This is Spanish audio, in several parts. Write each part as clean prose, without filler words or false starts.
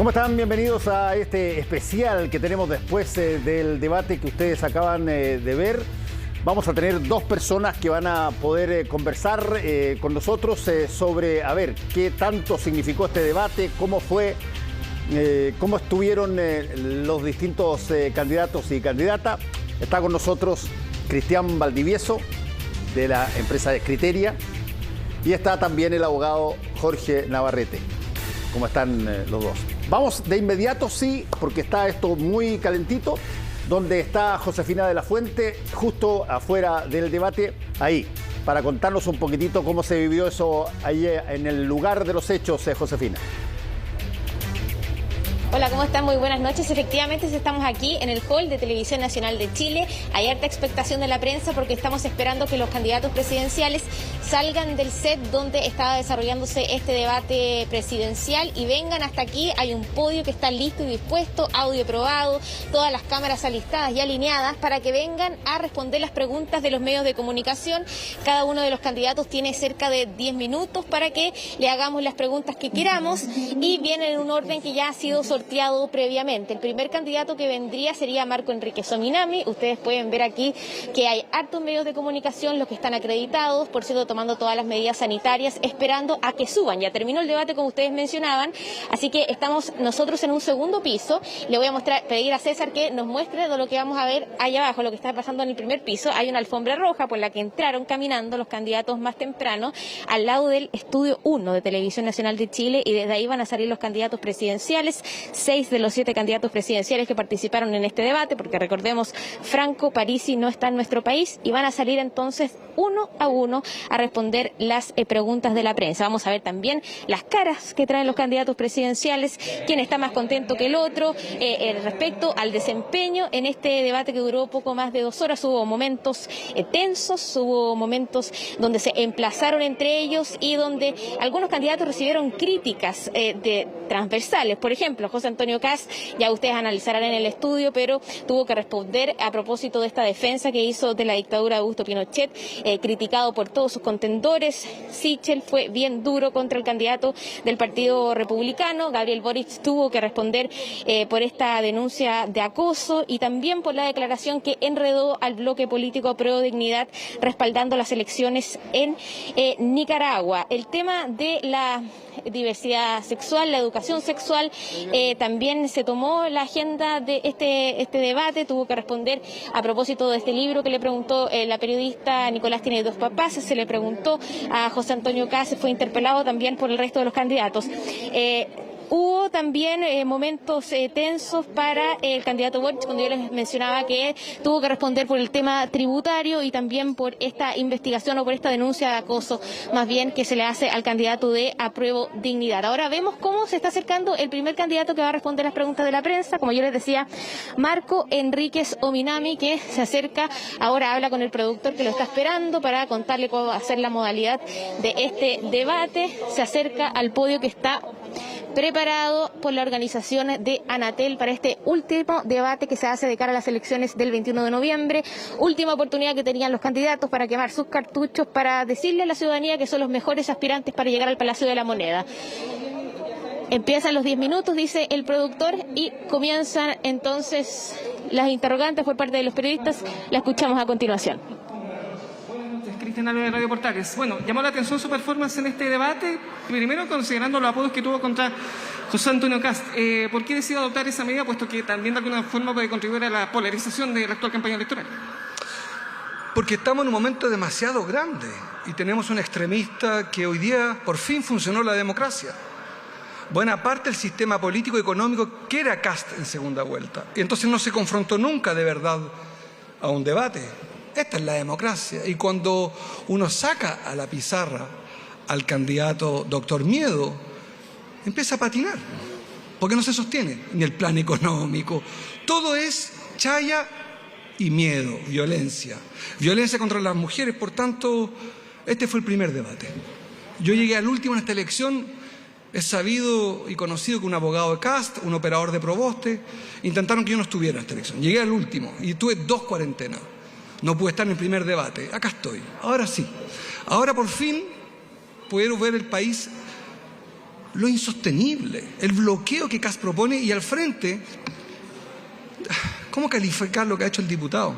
¿Cómo están? Bienvenidos a este especial que tenemos después del debate que ustedes acaban de ver. Vamos a tener dos personas que van a poder conversar con nosotros sobre, a ver, qué tanto significó este debate, cómo fue, cómo estuvieron los distintos candidatos y candidatas. Está con nosotros Cristian Valdivieso, de la empresa Criteria, y está también el abogado Jorge Navarrete. ¿Cómo están los dos? Vamos de inmediato, sí, porque está esto muy calentito, donde está Josefina de la Fuente, justo afuera del debate, ahí, para contarnos un poquitito cómo se vivió eso ahí en el lugar de los hechos, Josefina. Hola, ¿cómo están? Muy buenas noches. Efectivamente, estamos aquí en el hall de Televisión Nacional de Chile. Hay harta expectación de la prensa porque estamos esperando que los candidatos presidenciales salgan del set donde estaba desarrollándose este debate presidencial y vengan hasta aquí. Hay un podio que está listo y dispuesto, audio probado, todas las cámaras alistadas y alineadas para que vengan a responder las preguntas de los medios de comunicación. Cada uno de los candidatos tiene cerca de 10 minutos para que le hagamos las preguntas que queramos y viene en un orden que ya ha sido sorteado previamente. El primer candidato que vendría sería Marco Enríquez Ominami. Ustedes pueden ver aquí que hay hartos medios de comunicación, los que están acreditados, por cierto, tomando todas las medidas sanitarias, esperando a que suban. Ya terminó el debate, como ustedes mencionaban, así que estamos nosotros en un segundo piso. Le voy a pedir a César que nos muestre de lo que vamos a ver allá abajo, lo que está pasando en el primer piso. Hay una alfombra roja por la que entraron caminando los candidatos más temprano, al lado del Estudio 1 de Televisión Nacional de Chile, y desde ahí van a salir los candidatos presidenciales. 6 de los 7 candidatos presidenciales que participaron en este debate, porque recordemos, Franco Parisi no está en nuestro país, y van a salir entonces uno a uno a responder las preguntas de la prensa. Vamos a ver también las caras que traen los candidatos presidenciales, quién está más contento que el otro, respecto al desempeño en este debate que duró poco más de 2 horas. Hubo momentos tensos, hubo momentos donde se emplazaron entre ellos y donde algunos candidatos recibieron críticas transversales. Por ejemplo, José Antonio Kast, ya ustedes analizarán en el estudio, pero tuvo que responder a propósito de esta defensa que hizo de la dictadura de Augusto Pinochet, criticado por todos sus contendores. Sichel fue bien duro contra el candidato del Partido Republicano. Gabriel Boric tuvo que responder por esta denuncia de acoso y también por la declaración que enredó al bloque político Pro Dignidad respaldando las elecciones en Nicaragua. El tema de la diversidad sexual, la educación sexual, también se tomó la agenda de este debate. Tuvo que responder a propósito de este libro que le preguntó la periodista Nicolás tiene 2 papás. Se le preguntó a José Antonio Kast, fue interpelado también por el resto de los candidatos. Hubo también momentos tensos para el candidato Boric, cuando yo les mencionaba que tuvo que responder por el tema tributario y también por esta investigación o por esta denuncia de acoso, más bien, que se le hace al candidato de Apruebo Dignidad. Ahora vemos cómo se está acercando el primer candidato que va a responder las preguntas de la prensa, como yo les decía, Marco Enríquez Ominami, que se acerca, ahora habla con el productor que lo está esperando para contarle cómo va a ser la modalidad de este debate. Se acerca al podio que está preparado por la organización de Anatel para este último debate que se hace de cara a las elecciones del 21 de noviembre. Última oportunidad que tenían los candidatos para quemar sus cartuchos, para decirle a la ciudadanía que son los mejores aspirantes para llegar al Palacio de la Moneda. Empiezan los 10 minutos, dice el productor, y comienzan entonces las interrogantes por parte de los periodistas. La escuchamos a continuación. Cristian Álvarez de Radio Portales. Bueno, llamó la atención su performance en este debate, primero considerando los apodos que tuvo contra José Antonio Kast. ¿Por qué decidió adoptar esa medida, puesto que también de alguna forma puede contribuir a la polarización de la actual campaña electoral? Porque estamos en un momento demasiado grande y tenemos un extremista que hoy día por fin funcionó la democracia. Buena parte del sistema político y económico quiere a Kast en segunda vuelta. Y entonces no se confrontó nunca de verdad a un debate. Esta es la democracia. Y cuando uno saca a la pizarra al candidato doctor Miedo, empieza a patinar, porque no se sostiene ni el plan económico. Todo es chaya y miedo, violencia. Violencia contra las mujeres. Por tanto, este fue el primer debate. Yo llegué al último en esta elección. Es sabido y conocido que un abogado de Kast, un operador de Proboste, intentaron que yo no estuviera en esta elección. Llegué al último y tuve 2 cuarentenas. No pude estar en el primer debate. Acá estoy. Ahora sí. Ahora por fin pudieron ver el país lo insostenible, el bloqueo que Kast propone y al frente, ¿cómo calificar lo que ha hecho el diputado?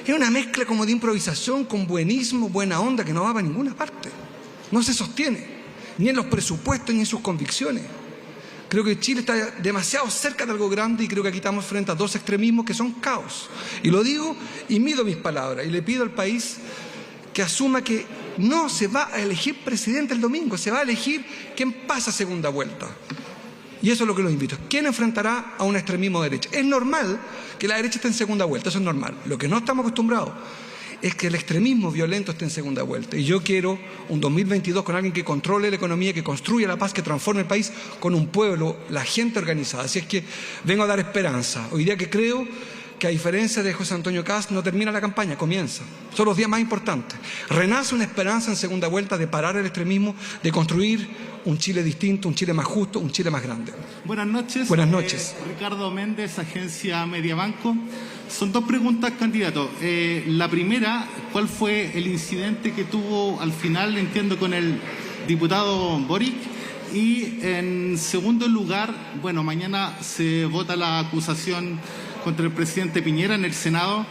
Es una mezcla como de improvisación con buenismo, buena onda, que no va para ninguna parte. No se sostiene, ni en los presupuestos ni en sus convicciones. Creo que Chile está demasiado cerca de algo grande y creo que aquí estamos frente a dos extremismos que son caos. Y lo digo y mido mis palabras y le pido al país que asuma que no se va a elegir presidente el domingo, se va a elegir quién pasa a segunda vuelta. Y eso es lo que los invito. ¿Quién enfrentará a un extremismo de derecha? Es normal que la derecha esté en segunda vuelta, eso es normal. Lo que no estamos acostumbrados es que el extremismo violento esté en segunda vuelta. Y yo quiero un 2022 con alguien que controle la economía, que construya la paz, que transforme el país con un pueblo, la gente organizada. Así es que vengo a dar esperanza. Hoy día que creo que a diferencia de José Antonio Kast, no termina la campaña, comienza. Son los días más importantes. Renace una esperanza en segunda vuelta de parar el extremismo, de construir un Chile distinto, un Chile más justo, un Chile más grande. Buenas noches. Buenas noches. Ricardo Méndez, agencia Mediabanco. Son dos preguntas, candidato. La primera, ¿cuál fue el incidente que tuvo al final, entiendo, con el diputado Boric? Y en segundo lugar, bueno, mañana se vota la acusación contra el presidente Piñera en el Senado.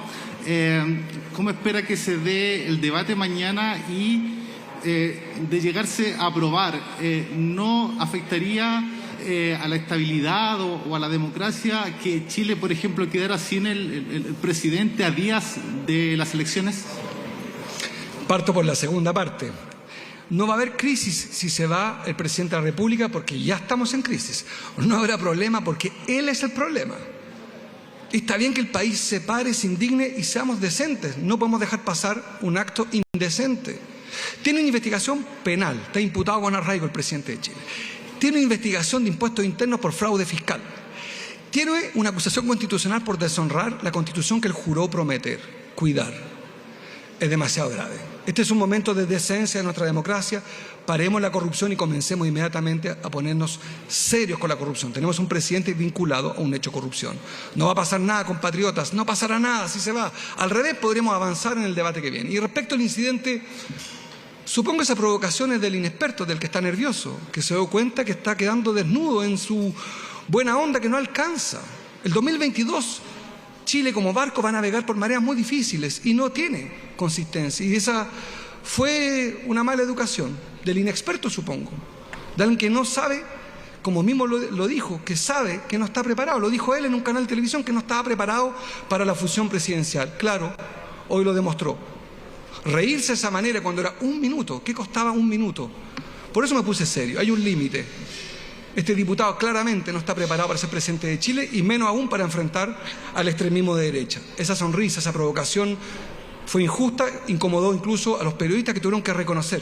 ¿Cómo espera que se dé el debate mañana y de llegarse a aprobar, no afectaría a la estabilidad o a la democracia que Chile, por ejemplo, quedara sin el presidente a días de las elecciones? Parto por la segunda parte. No va a haber crisis si se va el presidente de la República porque ya estamos en crisis. No habrá problema porque él es el problema. Está bien que el país se pare, se indigne y seamos decentes. No podemos dejar pasar un acto indecente. Tiene una investigación penal, está imputado con arraigo el presidente de Chile. Tiene una investigación de impuestos internos por fraude fiscal. Tiene una acusación constitucional por deshonrar la Constitución que él juró prometer, cuidar. Es demasiado grave. Este es un momento de decencia de nuestra democracia. Paremos la corrupción y comencemos inmediatamente a ponernos serios con la corrupción. Tenemos un presidente vinculado a un hecho de corrupción. No va a pasar nada, compatriotas, no pasará nada si se va. Al revés, podremos avanzar en el debate que viene. Y respecto al incidente, supongo esa provocación es del inexperto, del que está nervioso, que se dio cuenta que está quedando desnudo en su buena onda que no alcanza. El 2022, Chile como barco va a navegar por mareas muy difíciles y no tiene consistencia. Y esa fue una mala educación del inexperto, supongo, de alguien que no sabe, como mismo lo dijo, que sabe que no está preparado. Lo dijo él en un canal de televisión, que no estaba preparado para la fusión presidencial. Claro, hoy lo demostró. Reírse de esa manera cuando era un minuto, ¿qué costaba un minuto? Por eso me puse serio, hay un límite. Este diputado claramente no está preparado para ser presidente de Chile y menos aún para enfrentar al extremismo de derecha. Esa sonrisa, esa provocación fue injusta, incomodó incluso a los periodistas que tuvieron que reconocer.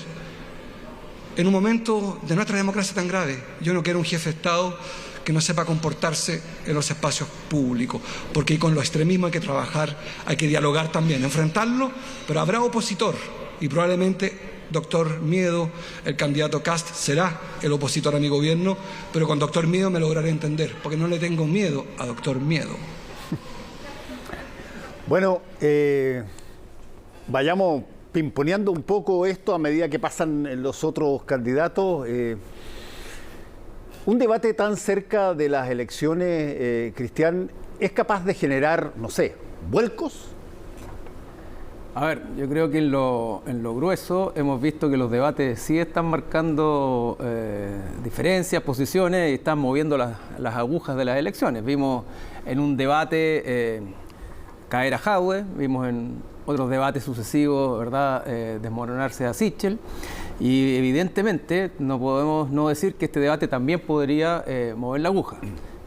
En un momento de nuestra democracia tan grave, yo no quiero un jefe de Estado que no sepa comportarse en los espacios públicos, porque con los extremismos hay que trabajar, hay que dialogar también, enfrentarlo, pero habrá opositor y probablemente doctor Miedo, el candidato Kast, será el opositor a mi gobierno, pero con doctor Miedo me lograré entender, porque no le tengo miedo a doctor Miedo. Bueno, vayamos pimponeando un poco esto a medida que pasan los otros candidatos. Un debate tan cerca de las elecciones, Cristian, ¿es capaz de generar, no sé, vuelcos? A ver, yo creo que en lo grueso hemos visto que los debates sí están marcando diferencias, posiciones y están moviendo las agujas de las elecciones. Vimos en un debate caer a Jadwe, vimos en otros debates sucesivos, ¿verdad?, desmoronarse a Sichel. Y evidentemente no podemos no decir que este debate también podría mover la aguja.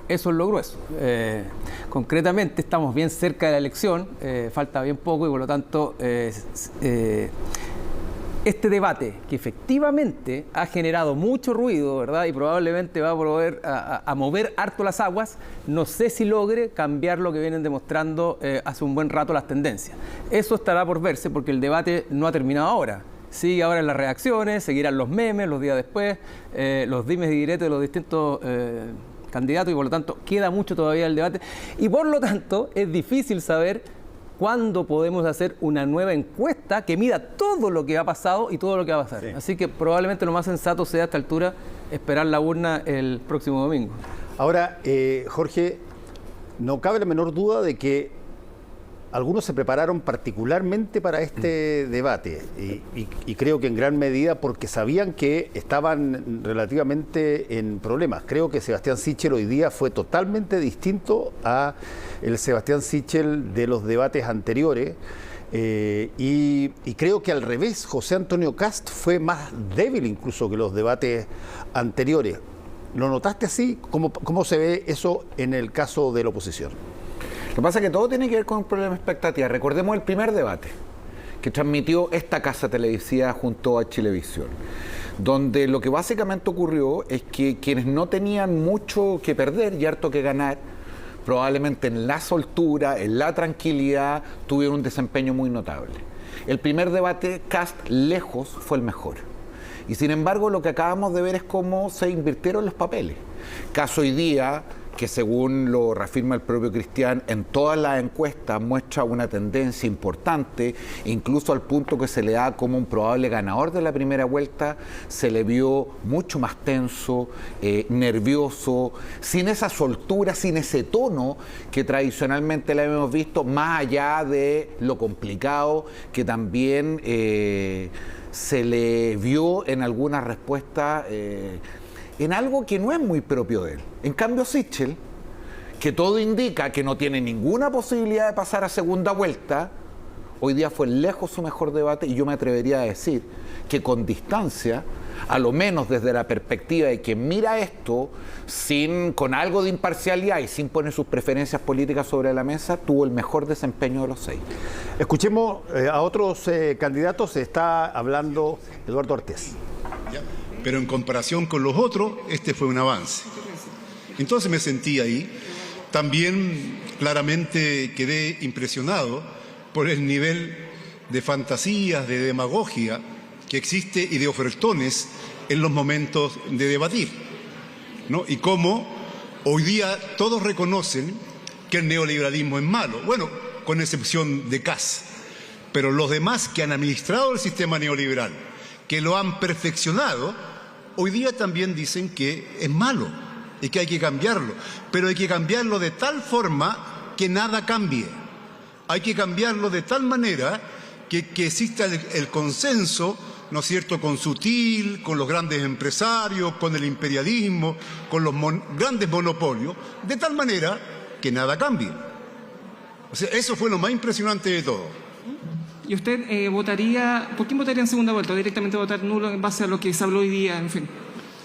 Eso es lo grueso. Concretamente estamos bien cerca de la elección, falta bien poco y por lo tanto este debate que efectivamente ha generado mucho ruido, ¿verdad?, y probablemente va a mover harto las aguas, no sé si logre cambiar lo que vienen demostrando hace un buen rato las tendencias. Eso estará por verse porque el debate no ha terminado ahora. Sigue ahora en las reacciones, seguirán los memes los días después, los dimes y diretes de los distintos candidatos y por lo tanto queda mucho todavía el debate y por lo tanto es difícil saber ¿cuándo podemos hacer una nueva encuesta que mida todo lo que ha pasado y todo lo que va a pasar? Sí. Así que probablemente lo más sensato sea a esta altura esperar la urna el próximo domingo. Ahora, Jorge, no cabe la menor duda de que algunos se prepararon particularmente para este debate y creo que en gran medida porque sabían que estaban relativamente en problemas. Creo que Sebastián Sichel hoy día fue totalmente distinto a el Sebastián Sichel de los debates anteriores y creo que al revés, José Antonio Kast fue más débil incluso que los debates anteriores. ¿Lo notaste así? ¿Cómo se ve eso en el caso de la oposición? Lo que pasa es que todo tiene que ver con un problema de expectativa. Recordemos el primer debate que transmitió esta casa televisiva junto a Chilevisión, donde lo que básicamente ocurrió es que quienes no tenían mucho que perder y harto que ganar, probablemente en la soltura, en la tranquilidad, tuvieron un desempeño muy notable. El primer debate, Kast lejos fue el mejor. Y sin embargo, lo que acabamos de ver es cómo se invirtieron los papeles. Caso hoy día, que según lo reafirma el propio Cristian, en todas las encuestas muestra una tendencia importante, incluso al punto que se le da como un probable ganador de la primera vuelta, se le vio mucho más tenso, nervioso, sin esa soltura, sin ese tono que tradicionalmente le hemos visto, más allá de lo complicado que también se le vio en algunas respuestas en algo que no es muy propio de él. En cambio, Sichel, que todo indica que no tiene ninguna posibilidad de pasar a segunda vuelta, hoy día fue lejos su mejor debate y yo me atrevería a decir que con distancia, a lo menos desde la perspectiva de quien mira esto con algo de imparcialidad y sin poner sus preferencias políticas sobre la mesa, tuvo el mejor desempeño de los 6. Escuchemos a otros candidatos. Está hablando Eduardo Ortiz. Pero en comparación con los otros, este fue un avance. Entonces me sentí ahí. También claramente quedé impresionado por el nivel de fantasías, de demagogia que existe y de ofertones en los momentos de debatir, ¿no? Y cómo hoy día todos reconocen que el neoliberalismo es malo, bueno, con excepción de Kast, pero los demás que han administrado el sistema neoliberal, que lo han perfeccionado, hoy día también dicen que es malo y que hay que cambiarlo, pero hay que cambiarlo de tal forma que nada cambie. Hay que cambiarlo de tal manera que exista el consenso, ¿no es cierto?, con Sutil, con los grandes empresarios, con el imperialismo, con los grandes monopolios, de tal manera que nada cambie. O sea, eso fue lo más impresionante de todo. ¿Y usted votaría, por quién votaría en segunda vuelta? ¿O directamente votar nulo en base a lo que se habló hoy día, en fin?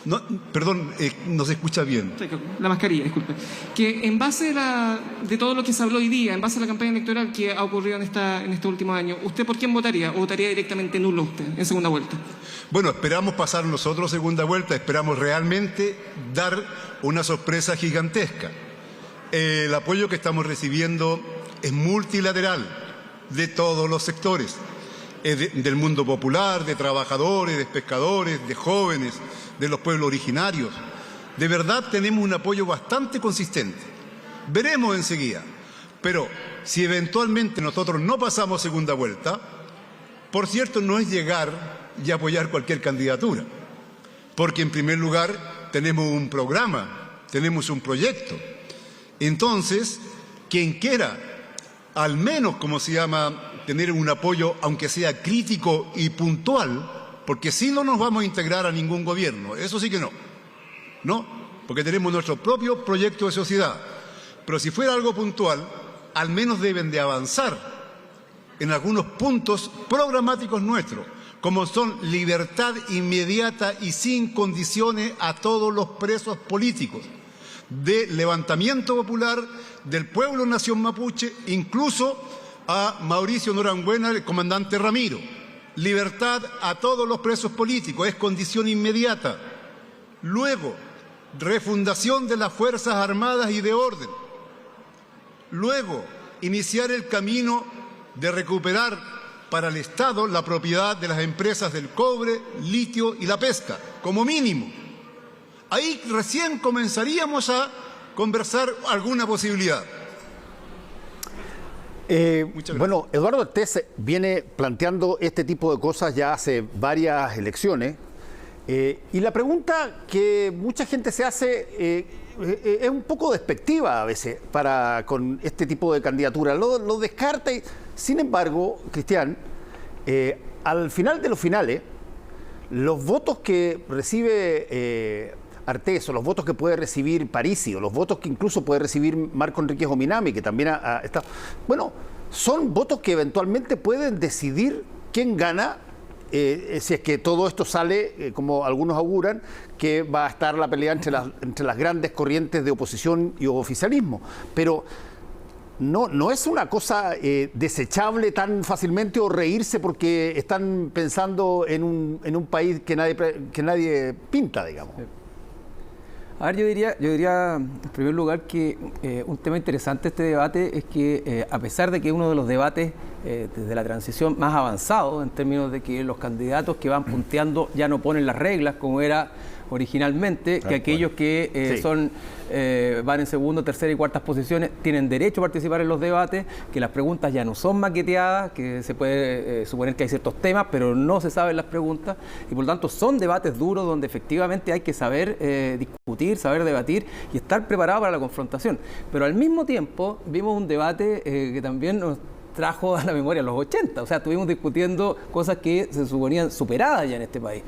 No, perdón, no se escucha bien. La mascarilla, disculpe. Que en base de todo lo que se habló hoy día, en base a la campaña electoral que ha ocurrido en este último año, ¿usted por quién votaría? ¿O votaría directamente nulo usted en segunda vuelta? Bueno, esperamos pasar nosotros segunda vuelta, esperamos realmente dar una sorpresa gigantesca. El apoyo que estamos recibiendo es multilateral, de todos los sectores, del mundo popular, de trabajadores, de pescadores, de jóvenes, de los pueblos originarios. De verdad tenemos un apoyo bastante consistente. Veremos enseguida. Pero si eventualmente nosotros no pasamos segunda vuelta, por cierto, no es llegar y apoyar cualquier candidatura, porque en primer lugar tenemos un programa, tenemos un proyecto. Entonces, quien quiera, al menos, como se llama, tener un apoyo, aunque sea crítico y puntual, porque si no nos vamos a integrar a ningún gobierno, eso sí que no, porque tenemos nuestro propio proyecto de sociedad. Pero si fuera algo puntual, al menos deben de avanzar en algunos puntos programáticos nuestros, como son libertad inmediata y sin condiciones a todos los presos políticos, de levantamiento popular del pueblo nación mapuche, incluso a Mauricio Norambuena, el comandante Ramiro. Libertad a todos los presos políticos, es condición inmediata. Luego, refundación de las Fuerzas Armadas y de orden. Luego, iniciar el camino de recuperar para el Estado la propiedad de las empresas del cobre, litio y la pesca, como mínimo. Ahí recién comenzaríamos a conversar alguna posibilidad. Bueno, Eduardo Artés viene planteando este tipo de cosas ya hace varias elecciones. Y la pregunta que mucha gente se hace es un poco despectiva a veces con este tipo de candidatura. Lo descarta. Sin embargo, Cristian, al final de los finales, los votos que recibe Artés, o los votos que puede recibir Parisi, o los votos que incluso puede recibir Marco Enríquez Ominami, que también ha estado... Bueno, son votos que eventualmente pueden decidir quién gana. Si es que todo esto sale, como algunos auguran, que va a estar la pelea entre las grandes corrientes de oposición y oficialismo. Pero no es una cosa desechable tan fácilmente, o reírse porque están pensando en un país que nadie pinta, digamos. A ver, yo diría en primer lugar que un tema interesante de este debate es que a pesar de que uno de los debates desde la transición más avanzado, en términos de que los candidatos que van punteando ya no ponen las reglas como era originalmente, que aquellos que van en segunda, tercera y cuartas posiciones tienen derecho a participar en los debates, que las preguntas ya no son maqueteadas, que se puede suponer que hay ciertos temas, pero no se saben las preguntas, y por lo tanto son debates duros donde efectivamente hay que saber discutir, saber debatir y estar preparado para la confrontación. Pero al mismo tiempo vimos un debate que también nos trajo a la memoria los 80, o sea, estuvimos discutiendo cosas que se suponían superadas ya en este país.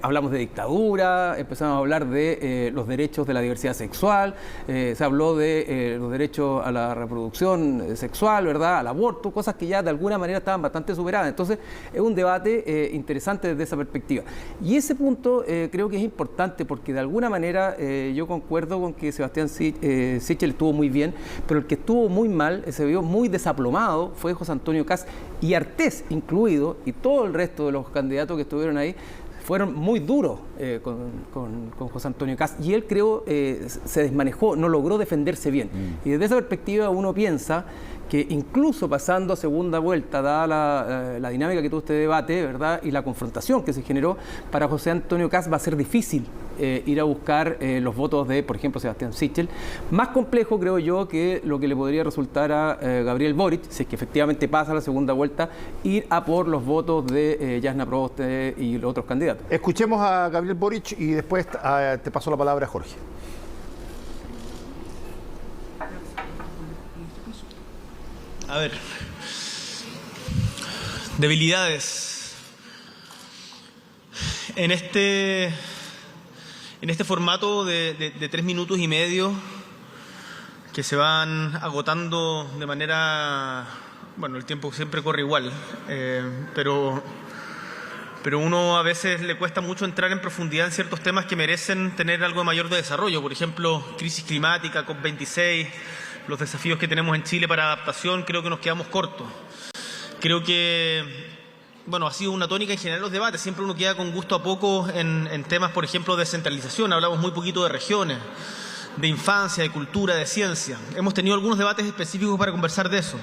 Hablamos de dictadura, empezamos a hablar de los derechos de la diversidad sexual, se habló de los derechos a la reproducción sexual, ¿verdad?, al aborto, cosas que ya de alguna manera estaban bastante superadas. Entonces, es un debate interesante desde esa perspectiva. Y ese punto creo que es importante porque de alguna manera yo concuerdo con que Sebastián Sichel estuvo muy bien, pero el que estuvo muy mal, se vio muy desaplomado, fue José Antonio Kast, y Artés incluido, y todo el resto de los candidatos que estuvieron ahí fueron muy duros con José Antonio Kast, y él creo se desmanejó, no logró defenderse bien. Y desde esa perspectiva uno piensa que incluso pasando a segunda vuelta, dada la dinámica que tuvo este debate, ¿verdad?, y la confrontación que se generó, para José Antonio Kast va a ser difícil ir a buscar los votos de, por ejemplo, Sebastián Sichel. Más complejo, creo yo, que lo que le podría resultar a Gabriel Boric, si es que efectivamente pasa a la segunda vuelta, ir a por los votos de Jasna Proboste y los otros candidatos. Escuchemos a Gabriel Boric y después te paso la palabra a Jorge. A ver, debilidades. En este formato de 3 minutos y medio que se van agotando de manera... Bueno, el tiempo siempre corre igual, pero uno a veces le cuesta mucho entrar en profundidad en ciertos temas que merecen tener algo de mayor desarrollo. Por ejemplo, crisis climática, COP26... los desafíos que tenemos en Chile para adaptación, creo que nos quedamos cortos. Creo que, bueno, ha sido una tónica en general los debates. Siempre uno queda con gusto a poco en temas, por ejemplo, de descentralización. Hablamos muy poquito de regiones, de infancia, de cultura, de ciencia. Hemos tenido algunos debates específicos para conversar de eso.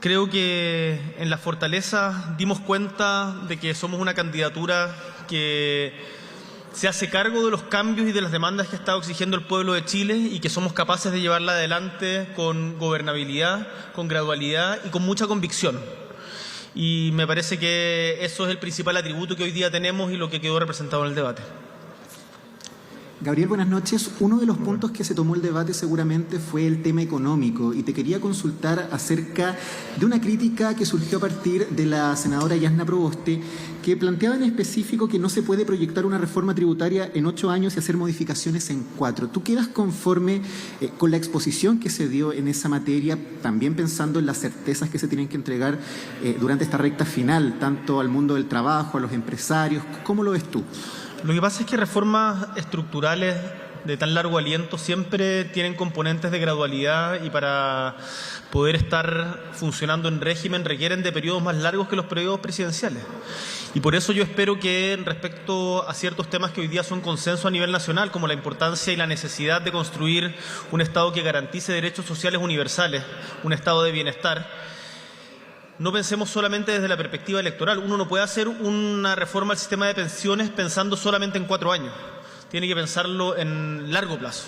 Creo que en la Fortaleza dimos cuenta de que somos una candidatura que se hace cargo de los cambios y de las demandas que ha estado exigiendo el pueblo de Chile y que somos capaces de llevarla adelante con gobernabilidad, con gradualidad y con mucha convicción. Y me parece que eso es el principal atributo que hoy día tenemos y lo que quedó representado en el debate. Gabriel, buenas noches. Uno de los puntos que se tomó el debate seguramente fue el tema económico, y te quería consultar acerca de una crítica que surgió a partir de la senadora Jasna Proboste, que planteaba en específico que no se puede proyectar una reforma tributaria en 8 años y hacer modificaciones en 4. ¿Tú quedas conforme con la exposición que se dio en esa materia, también pensando en las certezas que se tienen que entregar durante esta recta final, tanto al mundo del trabajo, a los empresarios? ¿Cómo lo ves tú? Lo que pasa es que reformas estructurales de tan largo aliento siempre tienen componentes de gradualidad, y para poder estar funcionando en régimen requieren de periodos más largos que los periodos presidenciales. Y por eso yo espero que respecto a ciertos temas que hoy día son consenso a nivel nacional, como la importancia y la necesidad de construir un Estado que garantice derechos sociales universales, un Estado de bienestar, no pensemos solamente desde la perspectiva electoral. Uno no puede hacer una reforma al sistema de pensiones pensando solamente en 4 años. Tiene que pensarlo en largo plazo.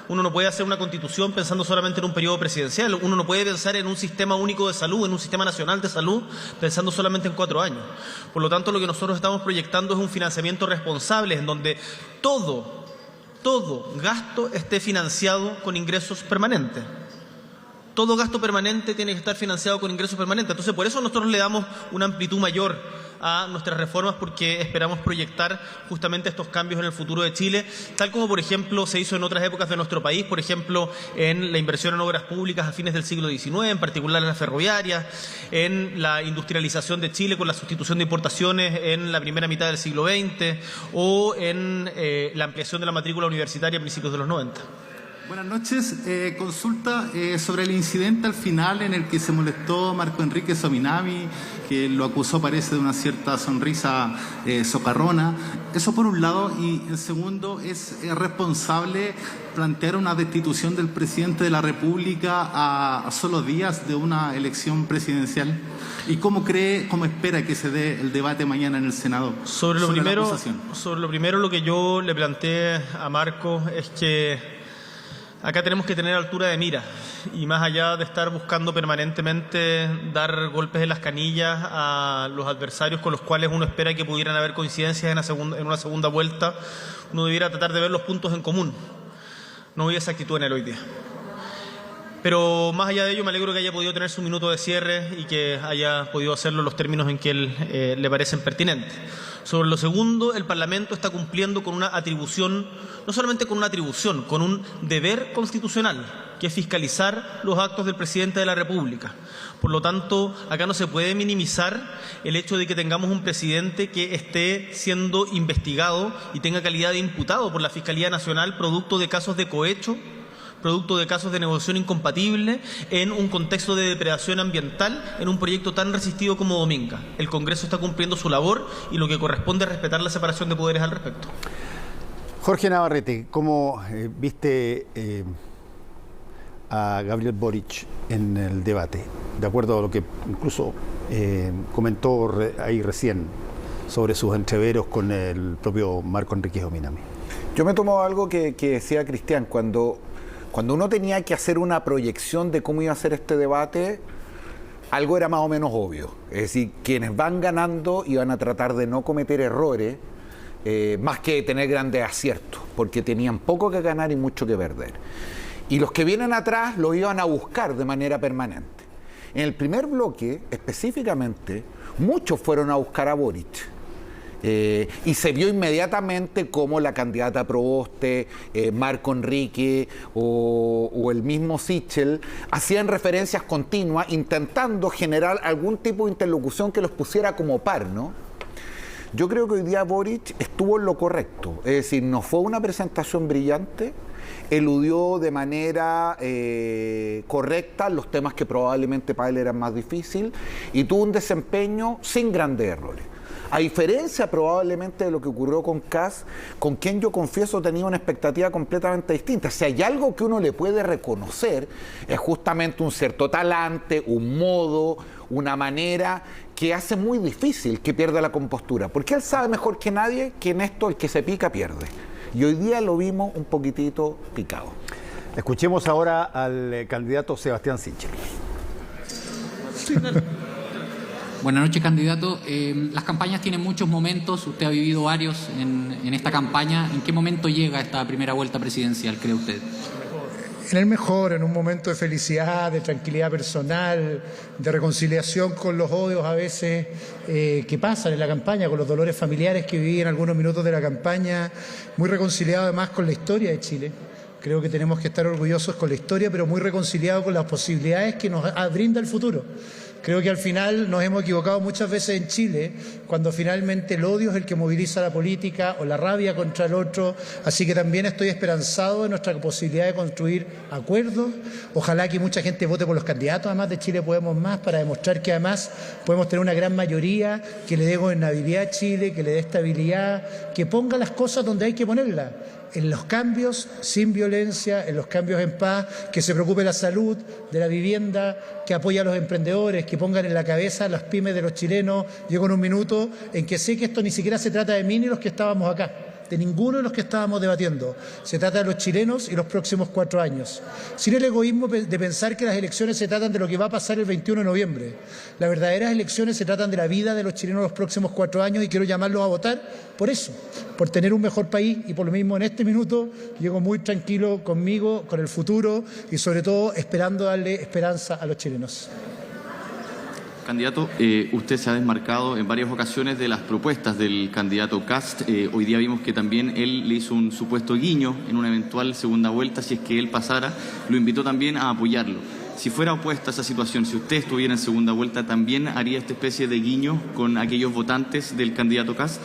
Uno no puede hacer una constitución pensando solamente en un periodo presidencial. Uno no puede pensar en un sistema único de salud, en un sistema nacional de salud, pensando solamente en 4 años. Por lo tanto, lo que nosotros estamos proyectando es un financiamiento responsable, en donde todo gasto esté financiado con ingresos permanentes. Todo gasto permanente tiene que estar financiado con ingresos permanentes. Entonces, por eso nosotros le damos una amplitud mayor a nuestras reformas, porque esperamos proyectar justamente estos cambios en el futuro de Chile, tal como, por ejemplo, se hizo en otras épocas de nuestro país, por ejemplo, en la inversión en obras públicas a fines del siglo XIX, en particular en las ferroviarias, en la industrialización de Chile con la sustitución de importaciones en la primera mitad del siglo XX, o en la ampliación de la matrícula universitaria a principios de los 90. Buenas noches. Consulta sobre el incidente al final en el que se molestó Marco Enrique Sominami, que lo acusó, parece, de una cierta sonrisa socarrona. Eso por un lado. Y el segundo, ¿es responsable plantear una destitución del presidente de la República a solo días de una elección presidencial? ¿Y cómo espera que se dé el debate mañana en el Senado? Sobre lo primero, lo que yo le planteé a Marco es que acá tenemos que tener altura de mira, y más allá de estar buscando permanentemente dar golpes en las canillas a los adversarios con los cuales uno espera que pudieran haber coincidencias en una segunda vuelta, uno debiera tratar de ver los puntos en común. No vi esa actitud en él hoy día. Pero más allá de ello, me alegro que haya podido tener su minuto de cierre y que haya podido hacerlo en los términos en que él le parecen pertinentes. Sobre lo segundo, el Parlamento está cumpliendo con una atribución, no solamente con una atribución, con un deber constitucional, que es fiscalizar los actos del presidente de la República. Por lo tanto, acá no se puede minimizar el hecho de que tengamos un presidente que esté siendo investigado y tenga calidad de imputado por la Fiscalía Nacional, producto de casos de cohecho, producto de casos de negociación incompatible, en un contexto de depredación ambiental, en un proyecto tan resistido como Dominga. El Congreso está cumpliendo su labor y lo que corresponde es respetar la separación de poderes al respecto. Jorge Navarrete, ¿cómo viste a Gabriel Boric en el debate? De acuerdo a lo que incluso comentó ahí recién sobre sus entreveros con el propio Marco Enrique Sominami. Yo me tomo algo que decía Cristian, cuando uno tenía que hacer una proyección de cómo iba a ser este debate, algo era más o menos obvio. Es decir, quienes van ganando iban a tratar de no cometer errores, más que tener grandes aciertos, porque tenían poco que ganar y mucho que perder. Y los que vienen atrás lo iban a buscar de manera permanente. En el primer bloque, específicamente, muchos fueron a buscar a Boric. Y se vio inmediatamente cómo la candidata Proboste, Marco Enrique o el mismo Sichel hacían referencias continuas intentando generar algún tipo de interlocución que los pusiera como par, ¿no? Yo creo que hoy día Boric estuvo en lo correcto, es decir, no fue una presentación brillante, eludió de manera correcta los temas que probablemente para él eran más difíciles y tuvo un desempeño sin grandes errores. A diferencia probablemente de lo que ocurrió con Kast, con quien yo confieso tenía una expectativa completamente distinta. Si hay algo que uno le puede reconocer, es justamente un cierto talante, un modo, una manera que hace muy difícil que pierda la compostura. Porque él sabe mejor que nadie que en esto el que se pica pierde. Y hoy día lo vimos un poquitito picado. Escuchemos ahora al candidato Sebastián Sichel. Buenas noches, candidato. Las campañas tienen muchos momentos, usted ha vivido varios en esta campaña. ¿En qué momento llega esta primera vuelta presidencial, cree usted? En el mejor, en un momento de felicidad, de tranquilidad personal, de reconciliación con los odios a veces que pasan en la campaña, con los dolores familiares que viví en algunos minutos de la campaña, muy reconciliado además con la historia de Chile. Creo que tenemos que estar orgullosos con la historia, pero muy reconciliados con las posibilidades que nos brinda el futuro. Creo que al final nos hemos equivocado muchas veces en Chile, cuando finalmente el odio es el que moviliza la política o la rabia contra el otro. Así que también estoy esperanzado en nuestra posibilidad de construir acuerdos. Ojalá que mucha gente vote por los candidatos, además de Chile Podemos Más, para demostrar que además podemos tener una gran mayoría que le dé gobernabilidad a Chile, que le dé estabilidad, que ponga las cosas donde hay que ponerlas. En los cambios sin violencia, en los cambios en paz, que se preocupe la salud, de la vivienda, que apoye a los emprendedores, que pongan en la cabeza las pymes de los chilenos. Llego en un minuto en que sé que esto ni siquiera se trata de mí ni los que estábamos acá. de ninguno de los que estábamos debatiendo. Se trata de los chilenos y los próximos 4 años. Sin el egoísmo de pensar que las elecciones se tratan de lo que va a pasar el 21 de noviembre. Las verdaderas elecciones se tratan de la vida de los chilenos los próximos 4 años y quiero llamarlos a votar por eso, por tener un mejor país y por lo mismo en este minuto llego muy tranquilo conmigo, con el futuro y sobre todo esperando darle esperanza a los chilenos. Candidato, usted se ha desmarcado en varias ocasiones de las propuestas del candidato Kast. Hoy día vimos que también él le hizo un supuesto guiño en una eventual segunda vuelta. Si es que él pasara, lo invitó también a apoyarlo. Si fuera opuesta a esa situación, si usted estuviera en segunda vuelta, ¿también haría esta especie de guiño con aquellos votantes del candidato Kast?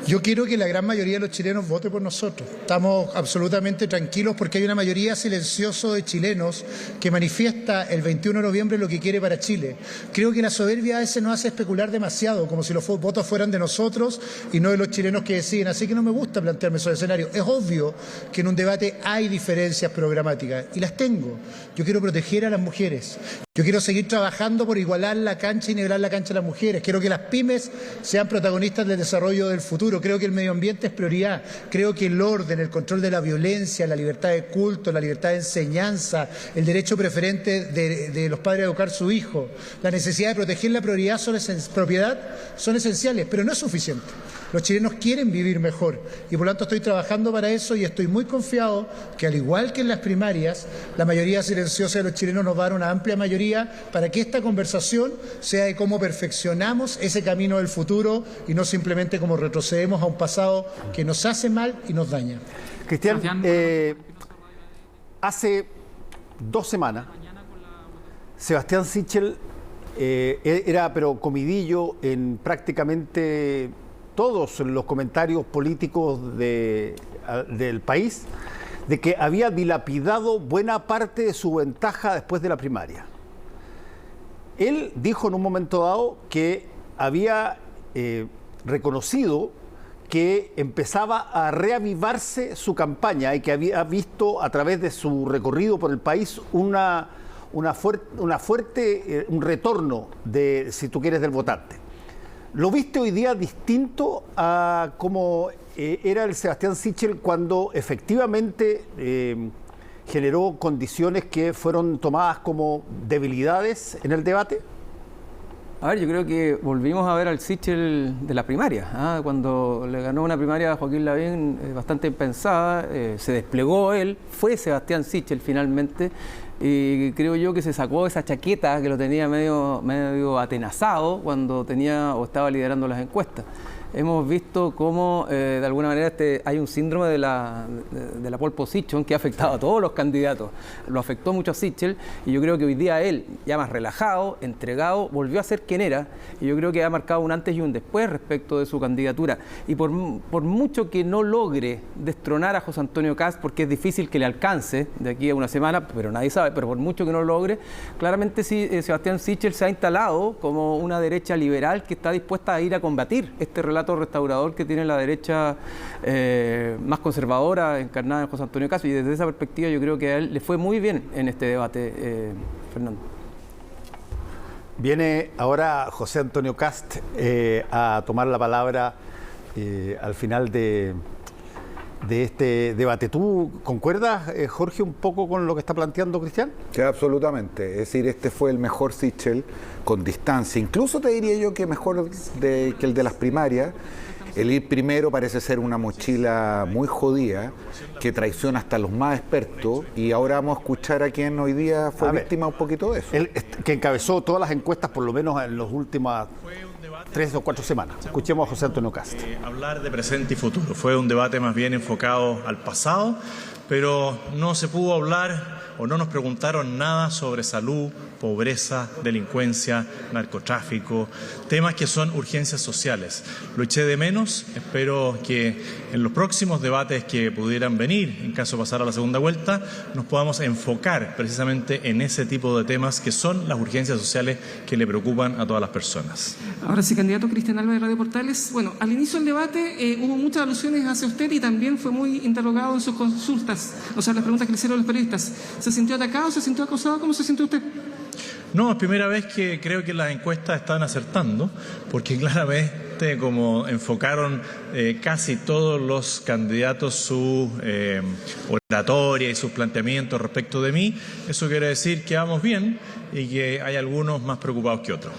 Yo quiero que la gran mayoría de los chilenos vote por nosotros. Estamos absolutamente tranquilos porque hay una mayoría silenciosa de chilenos que manifiesta el 21 de noviembre lo que quiere para Chile. Creo que la soberbia a veces nos hace especular demasiado, como si los votos fueran de nosotros y no de los chilenos que deciden. Así que no me gusta plantearme esos escenarios. Es obvio que en un debate hay diferencias programáticas y las tengo. Yo quiero proteger a las mujeres. Yo quiero seguir trabajando por igualar la cancha y nivelar la cancha de las mujeres. Quiero que las pymes sean protagonistas del desarrollo del futuro. Creo que el medio ambiente es prioridad. Creo que el orden, el control de la violencia, la libertad de culto, la libertad de enseñanza, el derecho preferente de los padres a educar a su hijo, la necesidad de proteger la propiedad son esenciales, pero no es suficiente. Los chilenos quieren vivir mejor y por lo tanto estoy trabajando para eso y estoy muy confiado que al igual que en las primarias, la mayoría silenciosa de los chilenos nos va a dar una amplia mayoría para que esta conversación sea de cómo perfeccionamos ese camino del futuro y no simplemente cómo retrocedemos a un pasado que nos hace mal y nos daña. Cristian, hace 2 semanas, Sebastián Sichel era pero comidillo en prácticamente todos los comentarios políticos del país, de que había dilapidado buena parte de su ventaja después de la primaria. Él dijo en un momento dado que había reconocido que empezaba a reavivarse su campaña y que había visto a través de su recorrido por el país un retorno de, si tú quieres, del votante. ¿Lo viste hoy día distinto a cómo era el Sebastián Sichel cuando efectivamente generó condiciones que fueron tomadas como debilidades en el debate? A ver, yo creo que volvimos a ver al Sichel de la primaria, cuando le ganó una primaria a Joaquín Lavín bastante pensada, se desplegó él, fue Sebastián Sichel finalmente, y creo yo que se sacó esa chaqueta que lo tenía medio atenazado cuando tenía o estaba liderando las encuestas. Hemos visto cómo de alguna manera hay un síndrome de la pole position que ha afectado a todos los candidatos. Lo afectó mucho a Sichel y yo creo que hoy día él, ya más relajado, entregado, volvió a ser quien era y yo creo que ha marcado un antes y un después respecto de su candidatura. Y por mucho que no logre destronar a José Antonio Kast, porque es difícil que le alcance de aquí a una semana, pero nadie sabe, pero por mucho que no lo logre, claramente sí, Sebastián Sichel se ha instalado como una derecha liberal que está dispuesta a ir a combatir este relato restaurador que tiene la derecha más conservadora encarnada en José Antonio Kast, y desde esa perspectiva yo creo que a él le fue muy bien en este debate, Fernando. Viene ahora José Antonio Kast a tomar la palabra al final de este debate. ¿Tú concuerdas, Jorge, un poco con lo que está planteando Cristian? Sí, absolutamente. Es decir, este fue el mejor Sichel con distancia. Incluso te diría yo que mejor que el de las primarias. El ir primero parece ser una mochila muy jodida que traiciona hasta los más expertos y ahora vamos a escuchar a quien hoy día fue víctima un poquito de eso. Él, que encabezó todas las encuestas por lo menos en las últimas 3 o 4 semanas. Escuchemos a José Antonio Kast. Hablar de presente y futuro. Fue un debate más bien enfocado al pasado, pero no se pudo hablar o no nos preguntaron nada sobre salud, pobreza, delincuencia, narcotráfico, temas que son urgencias sociales. Lo eché de menos, espero que en los próximos debates que pudieran venir, en caso de pasar a la segunda vuelta, nos podamos enfocar precisamente en ese tipo de temas que son las urgencias sociales que le preocupan a todas las personas. Ahora sí, candidato Cristian Álvarez de Radio Portales. Bueno, al inicio del debate hubo muchas alusiones hacia usted y también fue muy interrogado en sus consultas, o sea, las preguntas que le hicieron los periodistas. ¿Se sintió atacado? ¿Se sintió acosado? ¿Cómo se sintió usted? No, es primera vez que creo que las encuestas están acertando, porque efectivamente, como enfocaron casi todos los candidatos su oratoria y sus planteamientos respecto de mí, eso quiere decir que vamos bien y que hay algunos más preocupados que otros.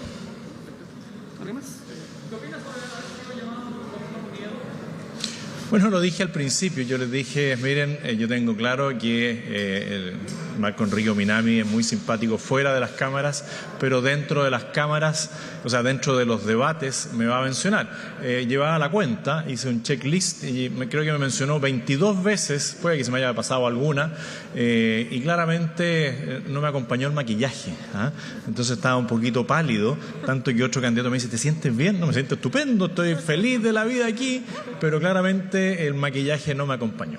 Bueno, lo dije al principio, yo les dije, miren, yo tengo claro que Marco Enrique Minami es muy simpático fuera de las cámaras, pero dentro de las cámaras, o sea, dentro de los debates me va a mencionar. Llevaba la cuenta, hice un checklist y creo que me mencionó 22 veces, puede que se me haya pasado alguna, y claramente no me acompañó el maquillaje, ¿ah? Entonces estaba un poquito pálido, tanto que otro candidato me dice, ¿te sientes bien? No, me siento estupendo, estoy feliz de la vida aquí, pero claramente el maquillaje no me acompañó.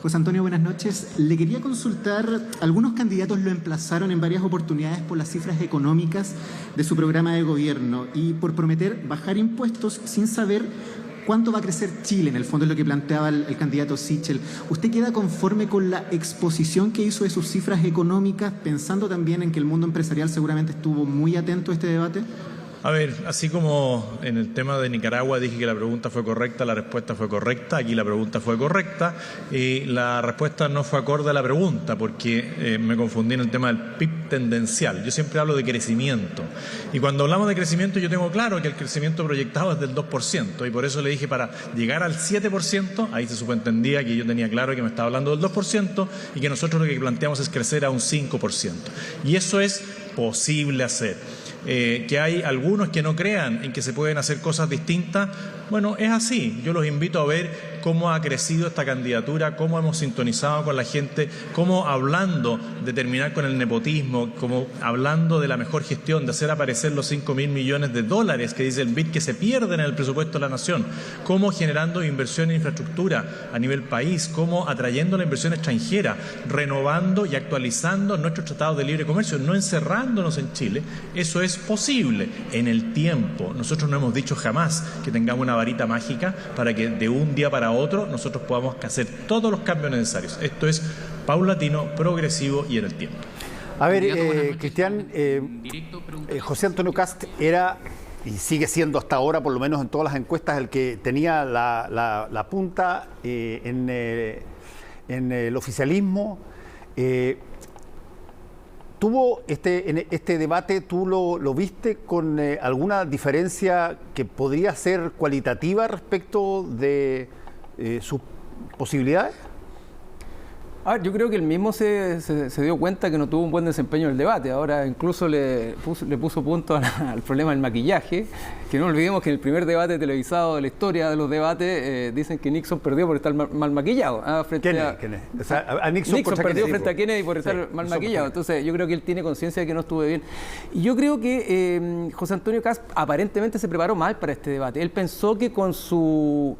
José Antonio, buenas noches. Le quería consultar, algunos candidatos lo emplazaron en varias oportunidades por las cifras económicas de su programa de gobierno y por prometer bajar impuestos sin saber cuánto va a crecer Chile, en el fondo es lo que planteaba el candidato Sichel. ¿Usted queda conforme con la exposición que hizo de sus cifras económicas, pensando también en que el mundo empresarial seguramente estuvo muy atento a este debate? A ver, así como en el tema de Nicaragua dije que la pregunta fue correcta, la respuesta fue correcta, aquí la pregunta fue correcta y la respuesta no fue acorde a la pregunta porque me confundí en el tema del PIB tendencial. Yo siempre hablo de crecimiento y cuando hablamos de crecimiento yo tengo claro que el crecimiento proyectado es del 2% y por eso le dije para llegar al 7%, ahí se subentendía que yo tenía claro que me estaba hablando del 2% y que nosotros lo que planteamos es crecer a un 5%. Y eso es posible hacer. Que hay algunos que no crean en que se pueden hacer cosas distintas, bueno, es así. Yo los invito a ver cómo ha crecido esta candidatura, cómo hemos sintonizado con la gente, cómo hablando de terminar con el nepotismo, como hablando de la mejor gestión, de hacer aparecer los 5.000 millones de dólares que dice el BID que se pierden en el presupuesto de la nación, cómo generando inversión en infraestructura a nivel país, cómo atrayendo la inversión extranjera, renovando y actualizando nuestros tratados de libre comercio, no encerrándonos en Chile. Eso es posible en el tiempo. Nosotros no hemos dicho jamás que tengamos una varita mágica para que de un día para otro nosotros podamos hacer todos los cambios necesarios. Esto es paulatino, progresivo y en el tiempo. A ver, Cristian, José Antonio Kast era y sigue siendo hasta ahora, por lo menos en todas las encuestas, el que tenía la punta en el oficialismo. ¿Tuvo este debate, tú lo viste con alguna diferencia que podría ser cualitativa respecto de sus posibilidades? A ver, yo creo que él mismo se dio cuenta que no tuvo un buen desempeño en el debate. Ahora incluso le puso punto al problema del maquillaje, que no olvidemos que en el primer debate televisado de la historia de los debates dicen que Nixon perdió por estar mal maquillado. ¿Quién es? O sea, a Nixon perdió frente a Kennedy por estar mal maquillado. Entonces yo creo que él tiene conciencia de que no estuvo bien. Y yo creo que José Antonio Kast aparentemente se preparó mal para este debate. Él pensó que con su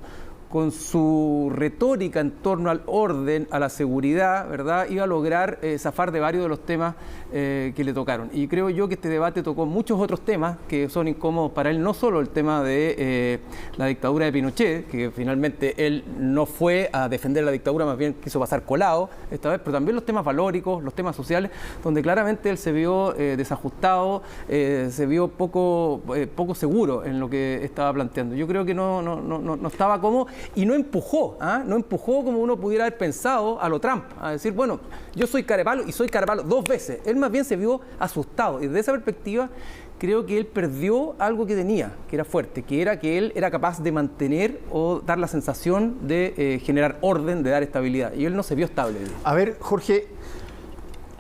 retórica en torno al orden, a la seguridad, ¿verdad?, iba a lograr zafar de varios de los temas que le tocaron. Y creo yo que este debate tocó muchos otros temas que son incómodos para él, no solo el tema de la dictadura de Pinochet, que finalmente él no fue a defender la dictadura, más bien quiso pasar colado esta vez, pero también los temas valóricos, los temas sociales, donde claramente él se vio desajustado, se vio poco seguro en lo que estaba planteando. Yo creo que no estaba cómodo. Y no empujó como uno pudiera haber pensado a lo Trump, a decir, bueno, yo soy carepalo y soy carepalo 2 veces. Él más bien se vio asustado y desde esa perspectiva creo que él perdió algo que tenía, que era fuerte, que era que él era capaz de mantener o dar la sensación de generar orden, de dar estabilidad. Y él no se vio estable. A ver, Jorge,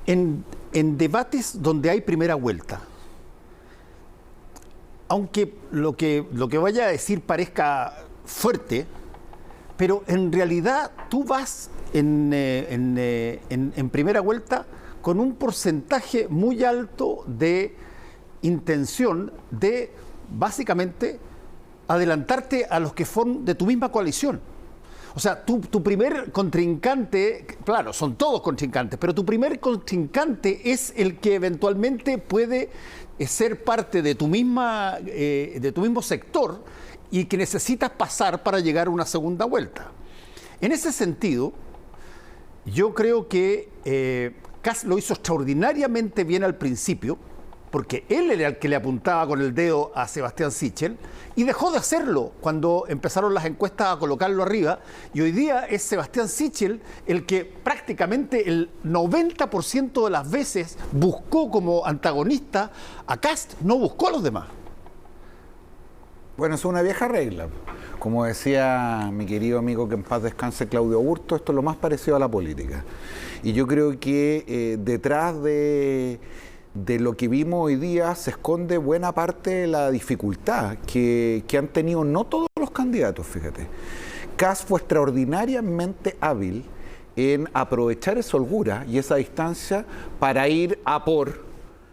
en debates donde hay primera vuelta, aunque lo que vaya a decir parezca fuerte, pero en realidad tú vas en primera vuelta con un porcentaje muy alto de intención de básicamente adelantarte a los que son de tu misma coalición. O sea, tu primer contrincante, claro, son todos contrincantes, pero tu primer contrincante es el que eventualmente puede ser parte de tu mismo sector y que necesitas pasar para llegar a una segunda vuelta. En ese sentido, yo creo que Kast lo hizo extraordinariamente bien al principio, porque él era el que le apuntaba con el dedo a Sebastián Sichel y dejó de hacerlo cuando empezaron las encuestas a colocarlo arriba, y hoy día es Sebastián Sichel el que prácticamente el 90% de las veces buscó como antagonista a Kast, no buscó a los demás. Bueno, es una vieja regla. Como decía mi querido amigo que en paz descanse, Claudio Burto, esto es lo más parecido a la política. Y yo creo que detrás de lo que vimos hoy día se esconde buena parte de la dificultad que han tenido no todos los candidatos, fíjate. Kast fue extraordinariamente hábil en aprovechar esa holgura y esa distancia para ir a por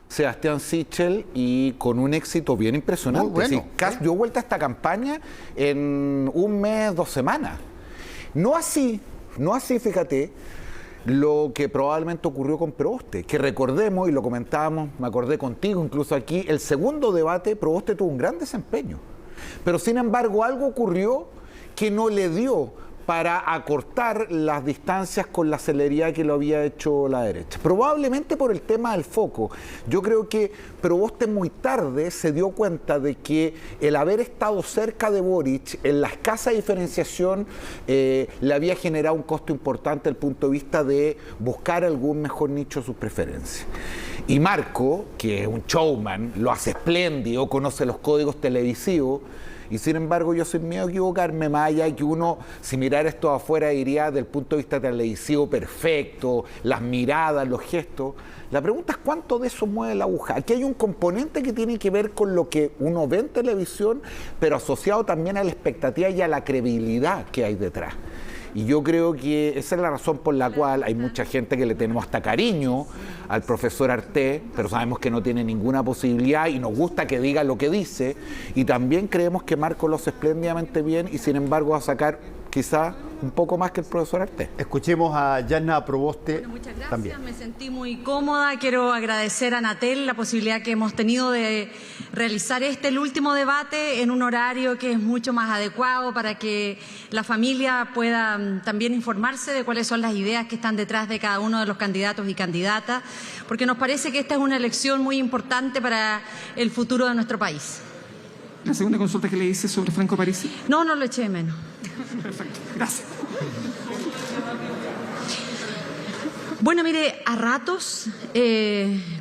Sebastián Sichel, y con un éxito bien impresionante. Muy bueno. Kast dio vuelta a esta campaña en un mes, 2 semanas. No así, fíjate, lo que probablemente ocurrió con Proboste, que recordemos, y lo comentábamos, me acordé contigo incluso aquí, el segundo debate, Proboste tuvo un gran desempeño. Pero sin embargo algo ocurrió que no le dio para acortar las distancias con la celeridad que lo había hecho la derecha. Probablemente por el tema del foco. Yo creo que Proboste muy tarde se dio cuenta de que el haber estado cerca de Boric en la escasa diferenciación le había generado un costo importante desde el punto de vista de buscar algún mejor nicho de sus preferencias. Y Marco, que es un showman, lo hace espléndido, conoce los códigos televisivos, y sin embargo yo sin miedo a equivocarme, más allá de que uno, si mirara esto afuera, diría del punto de vista televisivo perfecto, las miradas, los gestos. La pregunta es cuánto de eso mueve la aguja. Aquí hay un componente que tiene que ver con lo que uno ve en televisión, pero asociado también a la expectativa y a la credibilidad que hay detrás. Y yo creo que esa es la razón por la cual hay mucha gente que le tenemos hasta cariño al profesor Artés, pero sabemos que no tiene ninguna posibilidad y nos gusta que diga lo que dice. Y también creemos que Marco lo hace espléndidamente bien y sin embargo va a sacar quizá un poco más que el profesor Artés. Escuchemos a Yasna Proboste. Bueno, muchas gracias, también. Me sentí muy cómoda. Quiero agradecer a Anatel la posibilidad que hemos tenido de realizar el último debate en un horario que es mucho más adecuado para que la familia pueda también informarse de cuáles son las ideas que están detrás de cada uno de los candidatos y candidatas, porque nos parece que esta es una elección muy importante para el futuro de nuestro país. La segunda consulta que le hice sobre Franco Parisi. No lo eché de menos. Perfecto, gracias. Bueno, mire, a ratos,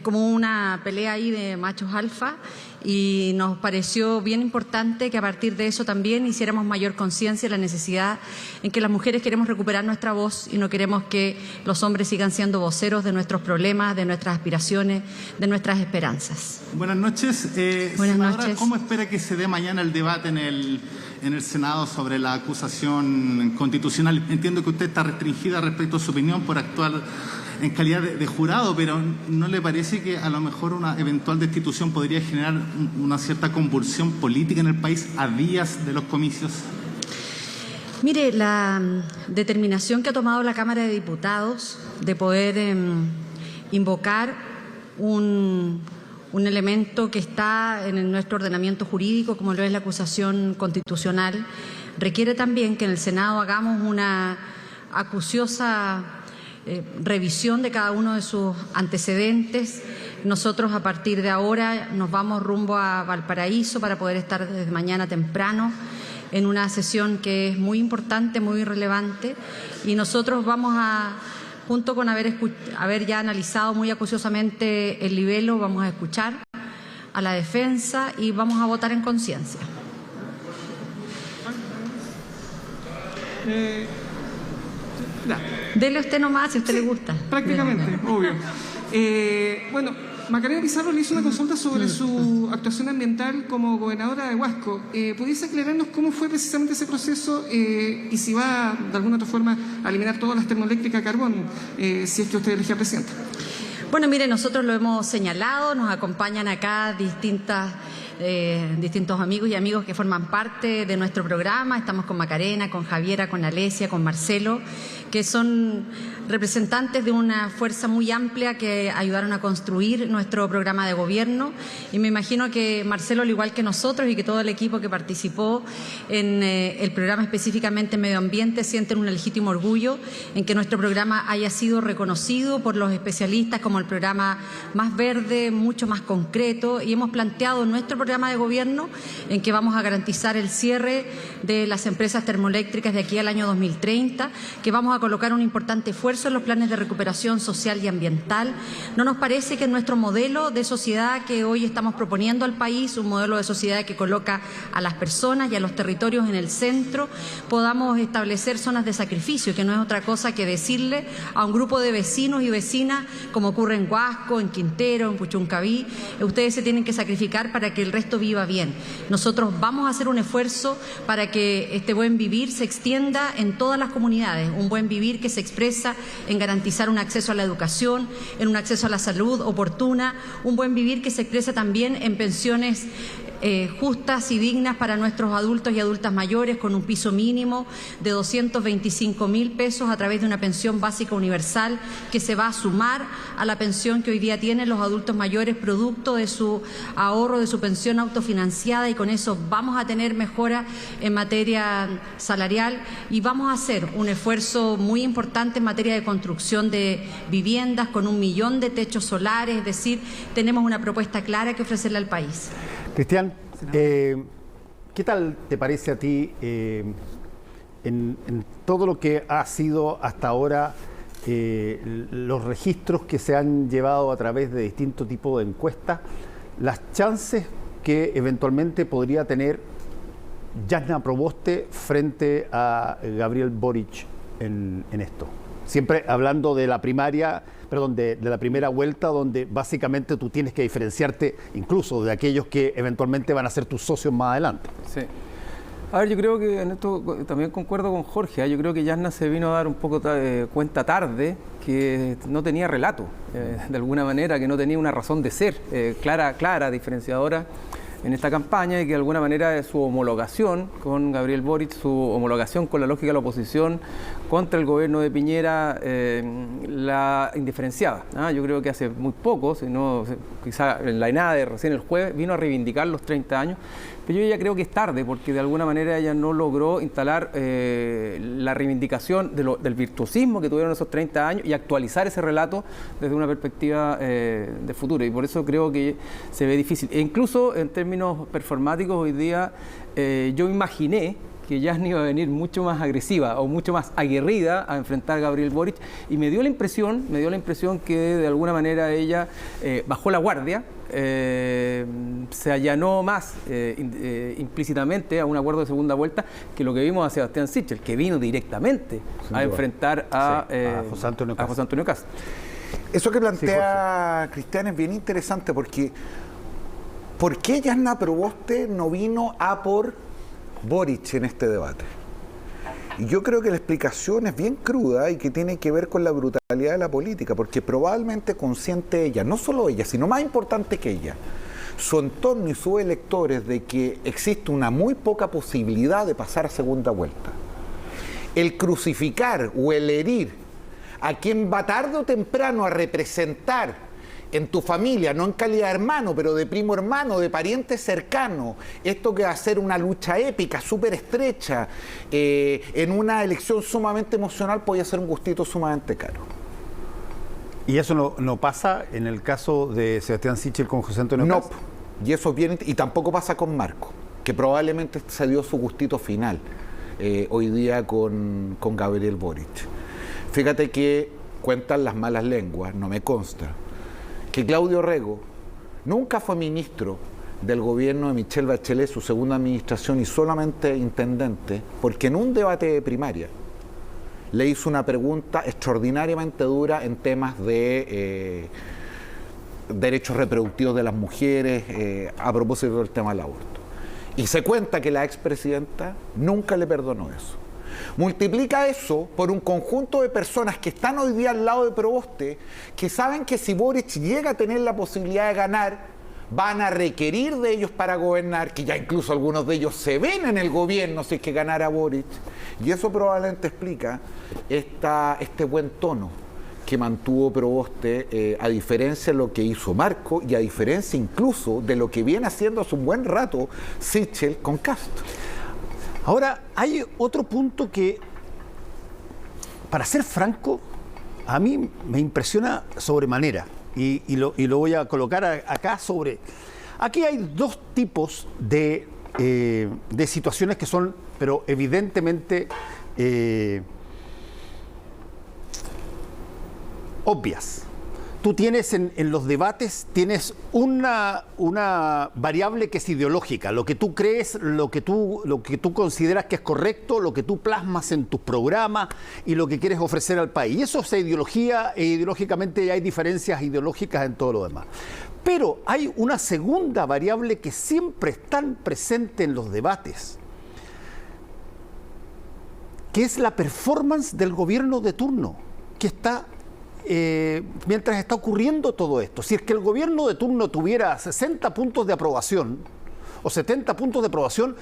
como una pelea ahí de machos alfa, y nos pareció bien importante que a partir de eso también hiciéramos mayor conciencia de la necesidad en que las mujeres queremos recuperar nuestra voz y no queremos que los hombres sigan siendo voceros de nuestros problemas, de nuestras aspiraciones, de nuestras esperanzas. Buenas noches. Buenas senadora, noches. ¿Cómo espera que se dé mañana el debate en el Senado sobre la acusación constitucional? Entiendo que usted está restringida respecto a su opinión por actuar en calidad de jurado, pero ¿no le parece que a lo mejor una eventual destitución podría generar una cierta convulsión política en el país a días de los comicios? Mire, la determinación que ha tomado la Cámara de Diputados de poder invocar un elemento que está en nuestro ordenamiento jurídico, como lo es la acusación constitucional, requiere también que en el Senado hagamos una acuciosa revisión de cada uno de sus antecedentes. Nosotros a partir de ahora nos vamos rumbo a Valparaíso para poder estar desde mañana temprano en una sesión que es muy importante, muy relevante, y nosotros vamos a, junto con haber ya analizado muy acuciosamente el libelo, vamos a escuchar a la defensa y vamos a votar en conciencia. Dele usted nomás si a usted le gusta. Prácticamente, obvio. Bueno, Macarena Pizarro le hizo una consulta sobre su actuación ambiental como gobernadora de Huasco. ¿Pudiese aclararnos cómo fue precisamente ese proceso y si va de alguna otra forma a eliminar todas las termoeléctricas a carbón, si es que usted elegía presidenta? Bueno, mire, nosotros lo hemos señalado, nos acompañan acá distintas distintos amigos y amigos que forman parte de nuestro programa. Estamos con Macarena, con Javiera, con Alesia, con Marcelo, que son representantes de una fuerza muy amplia que ayudaron a construir nuestro programa de gobierno. Y me imagino que Marcelo, al igual que nosotros y que todo el equipo que participó en el programa específicamente Medio Ambiente, sienten un legítimo orgullo en que nuestro programa haya sido reconocido por los especialistas como el programa más verde, mucho más concreto, y hemos planteado nuestro programa de gobierno en que vamos a garantizar el cierre de las empresas termoeléctricas de aquí al año 2030, que vamos a colocar un importante esfuerzo en los planes de recuperación social y ambiental. No nos parece que nuestro modelo de sociedad que hoy estamos proponiendo al país, un modelo de sociedad que coloca a las personas y a los territorios en el centro, podamos establecer zonas de sacrificio, que no es otra cosa que decirle a un grupo de vecinos y vecinas, como ocurre en Huasco, en Quintero, en Puchuncaví, ustedes se tienen que sacrificar para que el resto viva bien. Nosotros vamos a hacer un esfuerzo para que este buen vivir se extienda en todas las comunidades, un buen vivir que se expresa en garantizar un acceso a la educación, en un acceso a la salud oportuna, un buen vivir que se expresa también en pensiones justas y dignas para nuestros adultos y adultas mayores, con un piso mínimo de 225.000 pesos a través de una pensión básica universal que se va a sumar a la pensión que hoy día tienen los adultos mayores producto de su ahorro, de su pensión autofinanciada, y con eso vamos a tener mejora en materia salarial y vamos a hacer un esfuerzo muy importante en materia de construcción de viviendas con 1 millón de techos solares, es decir, tenemos una propuesta clara que ofrecerle al país. Cristian, ¿qué tal te parece a ti en todo lo que ha sido hasta ahora los registros que se han llevado a través de distintos tipos de encuestas, las chances que eventualmente podría tener Jasna Proboste frente a Gabriel Boric en esto? Siempre hablando de la primaria, perdón, de la primera vuelta, donde básicamente tú tienes que diferenciarte incluso de aquellos que eventualmente van a ser tus socios más adelante. Sí. A ver, yo creo que en esto también concuerdo con Jorge, ¿eh? Yo creo que Jasna se vino a dar un poco cuenta tarde que no tenía relato, de alguna manera, que no tenía una razón de ser clara, diferenciadora en esta campaña, y que de alguna manera su homologación con Gabriel Boric, su homologación con la lógica de la oposición contra el gobierno de Piñera, la indiferenciaba. Yo creo que hace muy poco, si no, quizá en la ENADE recién el jueves, vino a reivindicar los 30 años, pero yo ya creo que es tarde, porque de alguna manera ella no logró instalar la reivindicación del virtuosismo que tuvieron esos 30 años y actualizar ese relato desde una perspectiva de futuro, y por eso creo que se ve difícil. E incluso en términos performáticos hoy día yo imaginé que Jasna iba a venir mucho más agresiva o mucho más aguerrida a enfrentar a Gabriel Boric, y me dio la impresión que de alguna manera ella bajó la guardia, se allanó más implícitamente a un acuerdo de segunda vuelta que lo que vimos a Sebastián Sichel, que vino directamente a enfrentar a José Antonio Kast. Eso que plantea Cristian es bien interesante, porque ¿por qué Jasna Proboste no vino a por Boric en este debate? Y yo creo que la explicación es bien cruda y que tiene que ver con la brutalidad de la política, porque probablemente consciente ella, no solo ella, sino más importante que ella, su entorno y sus electores, de que existe una muy poca posibilidad de pasar a segunda vuelta. El crucificar o el herir a quien va tarde o temprano a representar en tu familia, no en calidad de hermano, pero de primo hermano, de pariente cercano, esto que va a ser una lucha épica, súper estrecha, en una elección sumamente emocional, podría ser un gustito sumamente caro. ¿Y eso no pasa en el caso de Sebastián Sichel con José Antonio Kast? No, y eso viene, y tampoco pasa con Marco, que probablemente se dio su gustito final hoy día con Gabriel Boric. Fíjate que cuentan las malas lenguas, no me consta, que Claudio Rego nunca fue ministro del gobierno de Michelle Bachelet, su segunda administración, y solamente intendente, porque en un debate de primaria le hizo una pregunta extraordinariamente dura en temas de derechos reproductivos de las mujeres, a propósito del tema del aborto. Y se cuenta que la expresidenta nunca le perdonó eso. Multiplica eso por un conjunto de personas que están hoy día al lado de Proboste, que saben que si Boric llega a tener la posibilidad de ganar, van a requerir de ellos para gobernar, que ya incluso algunos de ellos se ven en el gobierno si es que ganara Boric, y eso probablemente explica este buen tono que mantuvo Proboste, a diferencia de lo que hizo Marco y a diferencia incluso de lo que viene haciendo hace un buen rato Sichel con Kast. Ahora, hay otro punto que, para ser franco, a mí me impresiona sobremanera, y lo voy a colocar acá sobre... Aquí hay dos tipos de situaciones que son, pero evidentemente, obvias. Tú tienes en los debates, tienes una variable que es ideológica, lo que tú crees, lo que tú consideras que es correcto, lo que tú plasmas en tus programas y lo que quieres ofrecer al país. Y eso es ideología, e ideológicamente hay diferencias ideológicas en todo lo demás. Pero hay una segunda variable que siempre está presente en los debates, que es la performance del gobierno de turno, que está... mientras está ocurriendo todo esto. Si es que el gobierno de turno tuviera 60 puntos de aprobación o 70 puntos de aprobación,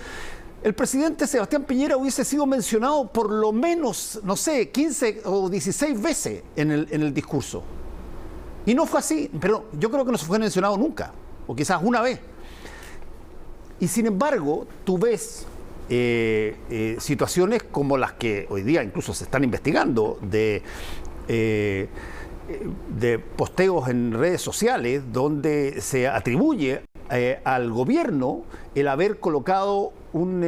el presidente Sebastián Piñera hubiese sido mencionado por lo menos, no sé, 15 o 16 veces en el discurso. Y no fue así, pero yo creo que no se fue mencionado nunca, o quizás una vez. Y sin embargo, tú ves situaciones como las que hoy día incluso se están investigando de posteos en redes sociales donde se atribuye al gobierno el haber colocado un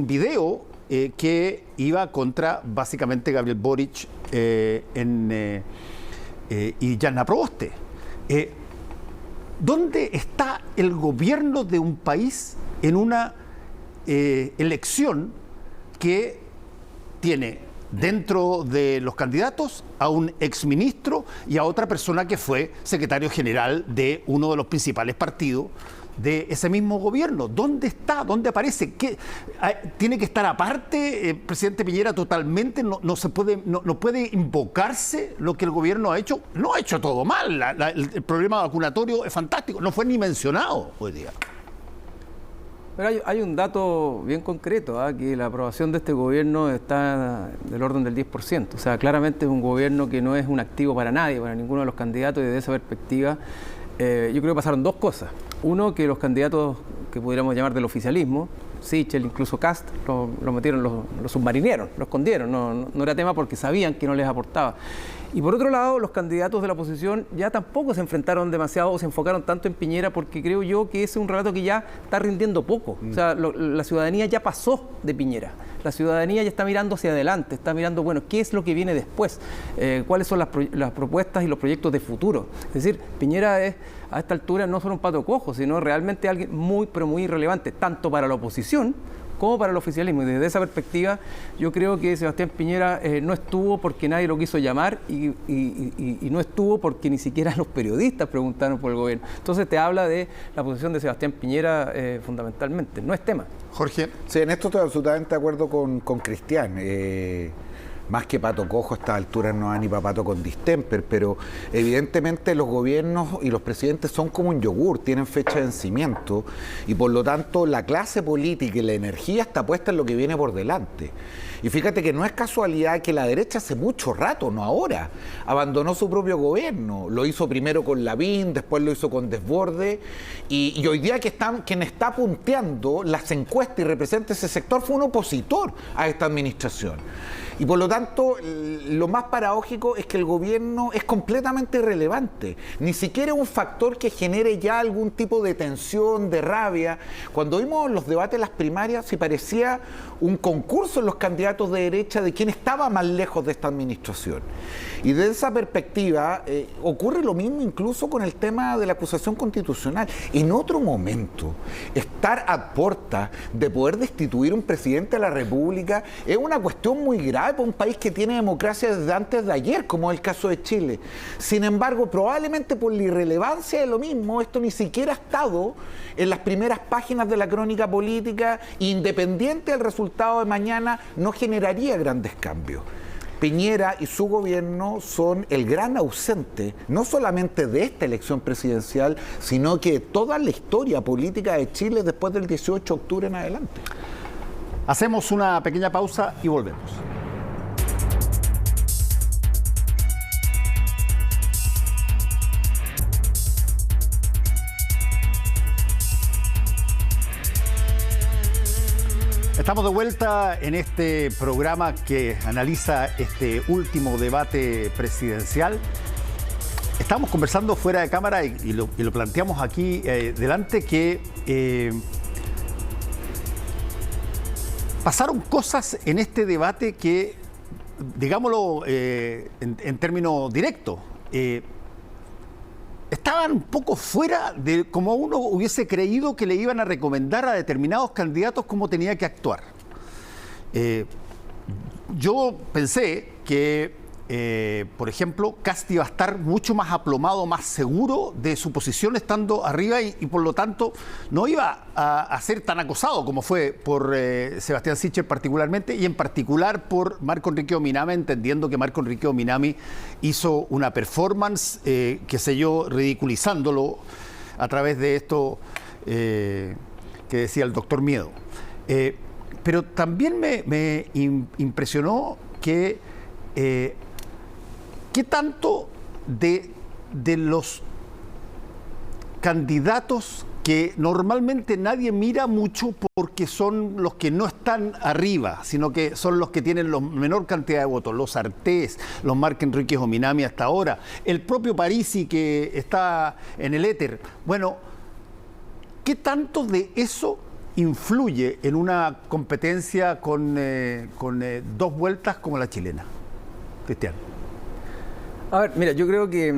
video que iba contra básicamente Gabriel Boric y Jasna Proboste. ¿Dónde está el gobierno de un país en una elección que tiene dentro de los candidatos a un exministro y a otra persona que fue secretario general de uno de los principales partidos de ese mismo gobierno? ¿Dónde está? ¿Dónde aparece? ¿Qué? ¿Tiene que estar aparte el presidente Piñera totalmente? ¿No puede invocarse lo que el gobierno ha hecho? No ha hecho todo mal. El programa vacunatorio es fantástico. No fue ni mencionado hoy día. Pero hay un dato bien concreto, que la aprobación de este gobierno está del orden del 10%. O sea, claramente es un gobierno que no es un activo para nadie, para ninguno de los candidatos, y desde esa perspectiva yo creo que pasaron dos cosas. Uno, que los candidatos que pudiéramos llamar del oficialismo, Sichel, incluso Kast, lo metieron, lo submarinearon, lo escondieron, no era tema porque sabían que no les aportaba. Y por otro lado, los candidatos de la oposición ya tampoco se enfrentaron demasiado o se enfocaron tanto en Piñera, porque creo yo que ese es un relato que ya está rindiendo poco. O sea, la ciudadanía ya pasó de Piñera. La ciudadanía ya está mirando hacia adelante, está mirando, bueno, ¿qué es lo que viene después? ¿Cuáles son las propuestas y los proyectos de futuro? Es decir, Piñera es, a esta altura, no solo un pato cojo, sino realmente alguien muy, pero muy relevante, tanto para la oposición como para el oficialismo. Y desde esa perspectiva, yo creo que Sebastián Piñera no estuvo porque nadie lo quiso llamar y no estuvo porque ni siquiera los periodistas preguntaron por el gobierno. Entonces te habla de la posición de Sebastián Piñera fundamentalmente, no es tema. Jorge. Sí, en esto estoy absolutamente de acuerdo con Cristian. Más que pato cojo, a esta altura no va ni para pato con distemper, pero evidentemente los gobiernos y los presidentes son como un yogur, tienen fecha de vencimiento, y por lo tanto la clase política y la energía está puesta en lo que viene por delante. Y fíjate que no es casualidad que la derecha hace mucho rato, no ahora, abandonó su propio gobierno. Lo hizo primero con Lavín, después lo hizo con Desbordes, y hoy día quien está punteando las encuestas y representa ese sector fue un opositor a esta administración. Y por lo tanto, lo más paradójico es que el gobierno es completamente irrelevante. Ni siquiera es un factor que genere ya algún tipo de tensión, de rabia. Cuando vimos los debates de las primarias, se parecía un concurso en los candidatos de derecha de quién estaba más lejos de esta administración. Y desde esa perspectiva, ocurre lo mismo incluso con el tema de la acusación constitucional. En otro momento, estar a puerta de poder destituir un presidente de la República es una cuestión muy grave para un país que tiene democracia desde antes de ayer, como es el caso de Chile. Sin embargo, probablemente por la irrelevancia de lo mismo, esto ni siquiera ha estado en las primeras páginas de la crónica política, independiente del resultado de mañana, no generaría grandes cambios. Piñera y su gobierno son el gran ausente, no solamente de esta elección presidencial, sino que toda la historia política de Chile después del 18 de octubre en adelante. Hacemos una pequeña pausa y volvemos. Estamos de vuelta en este programa que analiza este último debate presidencial. Estamos conversando fuera de cámara y lo planteamos aquí delante que pasaron cosas en este debate que, digámoslo en términos directos, estaban un poco fuera de como uno hubiese creído que le iban a recomendar a determinados candidatos cómo tenía que actuar. Yo pensé que, por ejemplo, Kast iba a estar mucho más aplomado, más seguro de su posición estando arriba y por lo tanto no iba a ser tan acosado como fue por Sebastián Sichel particularmente y en particular por Marco Enrique Ominami, entendiendo que Marco Enrique Ominami hizo una performance, qué sé yo, ridiculizándolo a través de esto que decía el doctor Miedo. Pero también me impresionó que ¿qué tanto de los candidatos que normalmente nadie mira mucho porque son los que no están arriba, sino que son los que tienen la menor cantidad de votos, los Artés, los Marco Enrique Ominami hasta ahora, el propio Parisi que está en el éter? Bueno, ¿qué tanto de eso influye en una competencia con dos vueltas como la chilena? Cristian. A ver, mira, yo creo que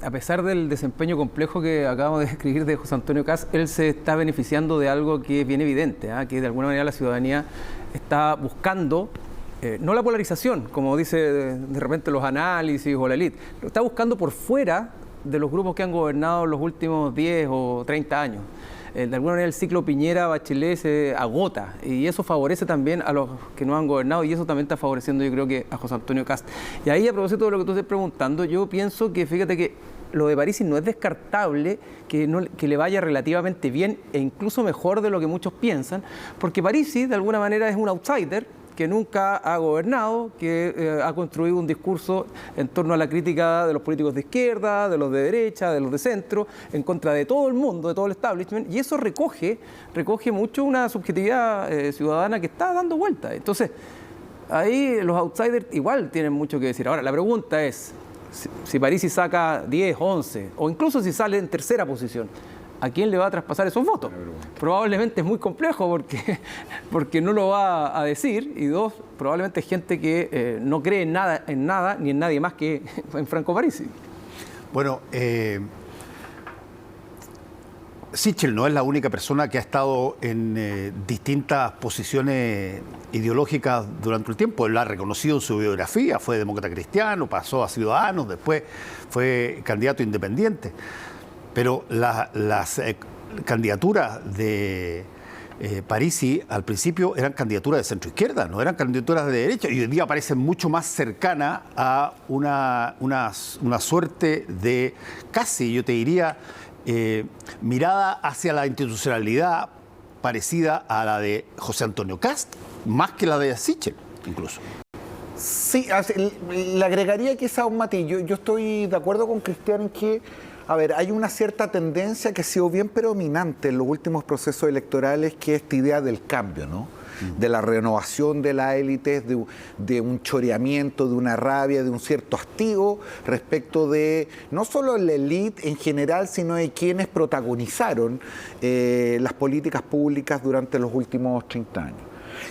a pesar del desempeño complejo que acabamos de describir de José Antonio Kast, él se está beneficiando de algo que es bien evidente, que de alguna manera la ciudadanía está buscando, no la polarización, como dice de repente los análisis o la élite, lo está buscando por fuera de los grupos que han gobernado los últimos 10 o 30 años. De alguna manera el ciclo Piñera-Bachelet se agota y eso favorece también a los que no han gobernado y eso también está favoreciendo yo creo que a José Antonio Kast. Y ahí a propósito de lo que tú estás preguntando, yo pienso que fíjate que lo de Parisi no es descartable que le vaya relativamente bien e incluso mejor de lo que muchos piensan, porque Parisi de alguna manera es un outsider que nunca ha gobernado, que ha construido un discurso en torno a la crítica de los políticos de izquierda, de los de derecha, de los de centro, en contra de todo el mundo, de todo el establishment, y eso recoge mucho una subjetividad ciudadana que está dando vuelta. Entonces, ahí los outsiders igual tienen mucho que decir. Ahora, la pregunta es, si Parisi saca 10, 11, o incluso si sale en tercera posición, ¿a quién le va a traspasar esos votos? Probablemente es muy complejo porque no lo va a decir, y dos, probablemente es gente que no cree en nada ni en nadie más que en Franco Parisi. Bueno, Sichel no es la única persona que ha estado en distintas posiciones ideológicas durante el tiempo. Él ha reconocido en su biografía, fue demócrata cristiano, pasó a Ciudadanos, después fue candidato independiente. Pero las candidaturas de Parisi al principio eran candidaturas de centro-izquierda, no eran candidaturas de derecha, y hoy día parecen mucho más cercanas a una suerte de, casi yo te diría, mirada hacia la institucionalidad parecida a la de José Antonio Kast, más que la de Sichel, incluso. Sí, le agregaría quizá un matiz. Yo estoy de acuerdo con Cristian en que, a ver, hay una cierta tendencia que ha sido bien predominante en los últimos procesos electorales, que es esta idea del cambio, ¿no? De la renovación de las élites, de un choreamiento, de una rabia, de un cierto hastío respecto de no solo la élite en general, sino de quienes protagonizaron las políticas públicas durante los últimos 30 años.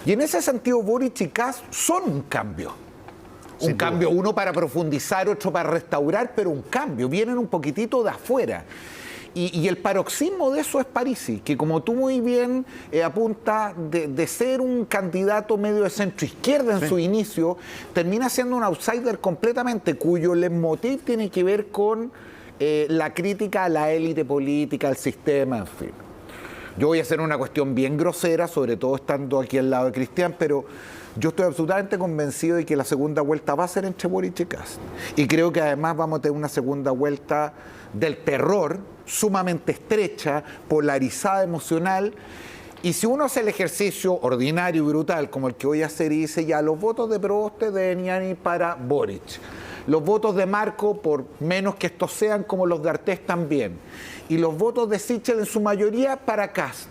Y en ese sentido, Boric y Kast son un cambio. Un cambio, uno para profundizar, otro para restaurar, pero un cambio. Vienen un poquitito de afuera. Y el paroxismo de eso es Parisi, que como tú muy bien apuntas, de ser un candidato medio de centro-izquierda en su inicio, termina siendo un outsider completamente, cuyo leitmotiv tiene que ver con la crítica a la élite política, al sistema, en fin. Yo voy a hacer una cuestión bien grosera, sobre todo estando aquí al lado de Cristian, pero yo estoy absolutamente convencido de que la segunda vuelta va a ser entre Boric y Kast. Y creo que además vamos a tener una segunda vuelta del terror, sumamente estrecha, polarizada, emocional. Y si uno hace el ejercicio ordinario y brutal, como el que voy a hacer, y dice ya, los votos de Proboste deben ir para Boric. Los votos de Marco, por menos que estos sean como los de Artés, también. Y los votos de Sichel en su mayoría para Kast.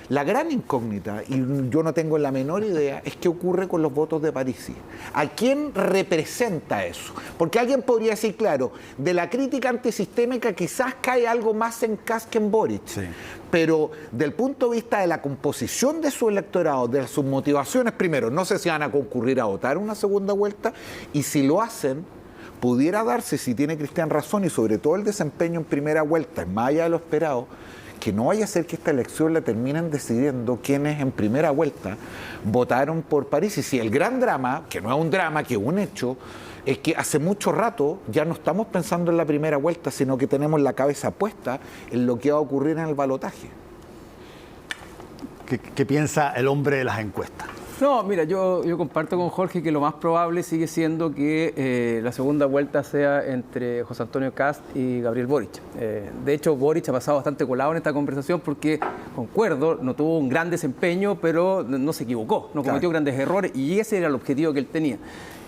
La gran incógnita, y yo no tengo la menor idea, es qué ocurre con los votos de Parisi. ¿A quién representa eso? Porque alguien podría decir, claro, de la crítica antisistémica quizás cae algo más en Kast que en Boric. Sí. Pero del punto de vista de la composición de su electorado, de sus motivaciones, primero, no sé si van a concurrir a votar una segunda vuelta, y si lo hacen, pudiera darse, si tiene Cristian razón, y sobre todo el desempeño en primera vuelta, es más allá de lo esperado, que no vaya a ser que esta elección la terminen decidiendo quienes en primera vuelta votaron por Parisi. Y si el gran drama, que no es un drama, que es un hecho, es que hace mucho rato ya no estamos pensando en la primera vuelta, sino que tenemos la cabeza puesta en lo que va a ocurrir en el balotaje. ¿Qué piensa el hombre de las encuestas? No, mira, yo comparto con Jorge que lo más probable sigue siendo que la segunda vuelta sea entre José Antonio Kast y Gabriel Boric. De hecho, Boric ha pasado bastante colado en esta conversación porque, concuerdo, no tuvo un gran desempeño, pero no se equivocó, no cometió grandes errores y ese era el objetivo que él tenía.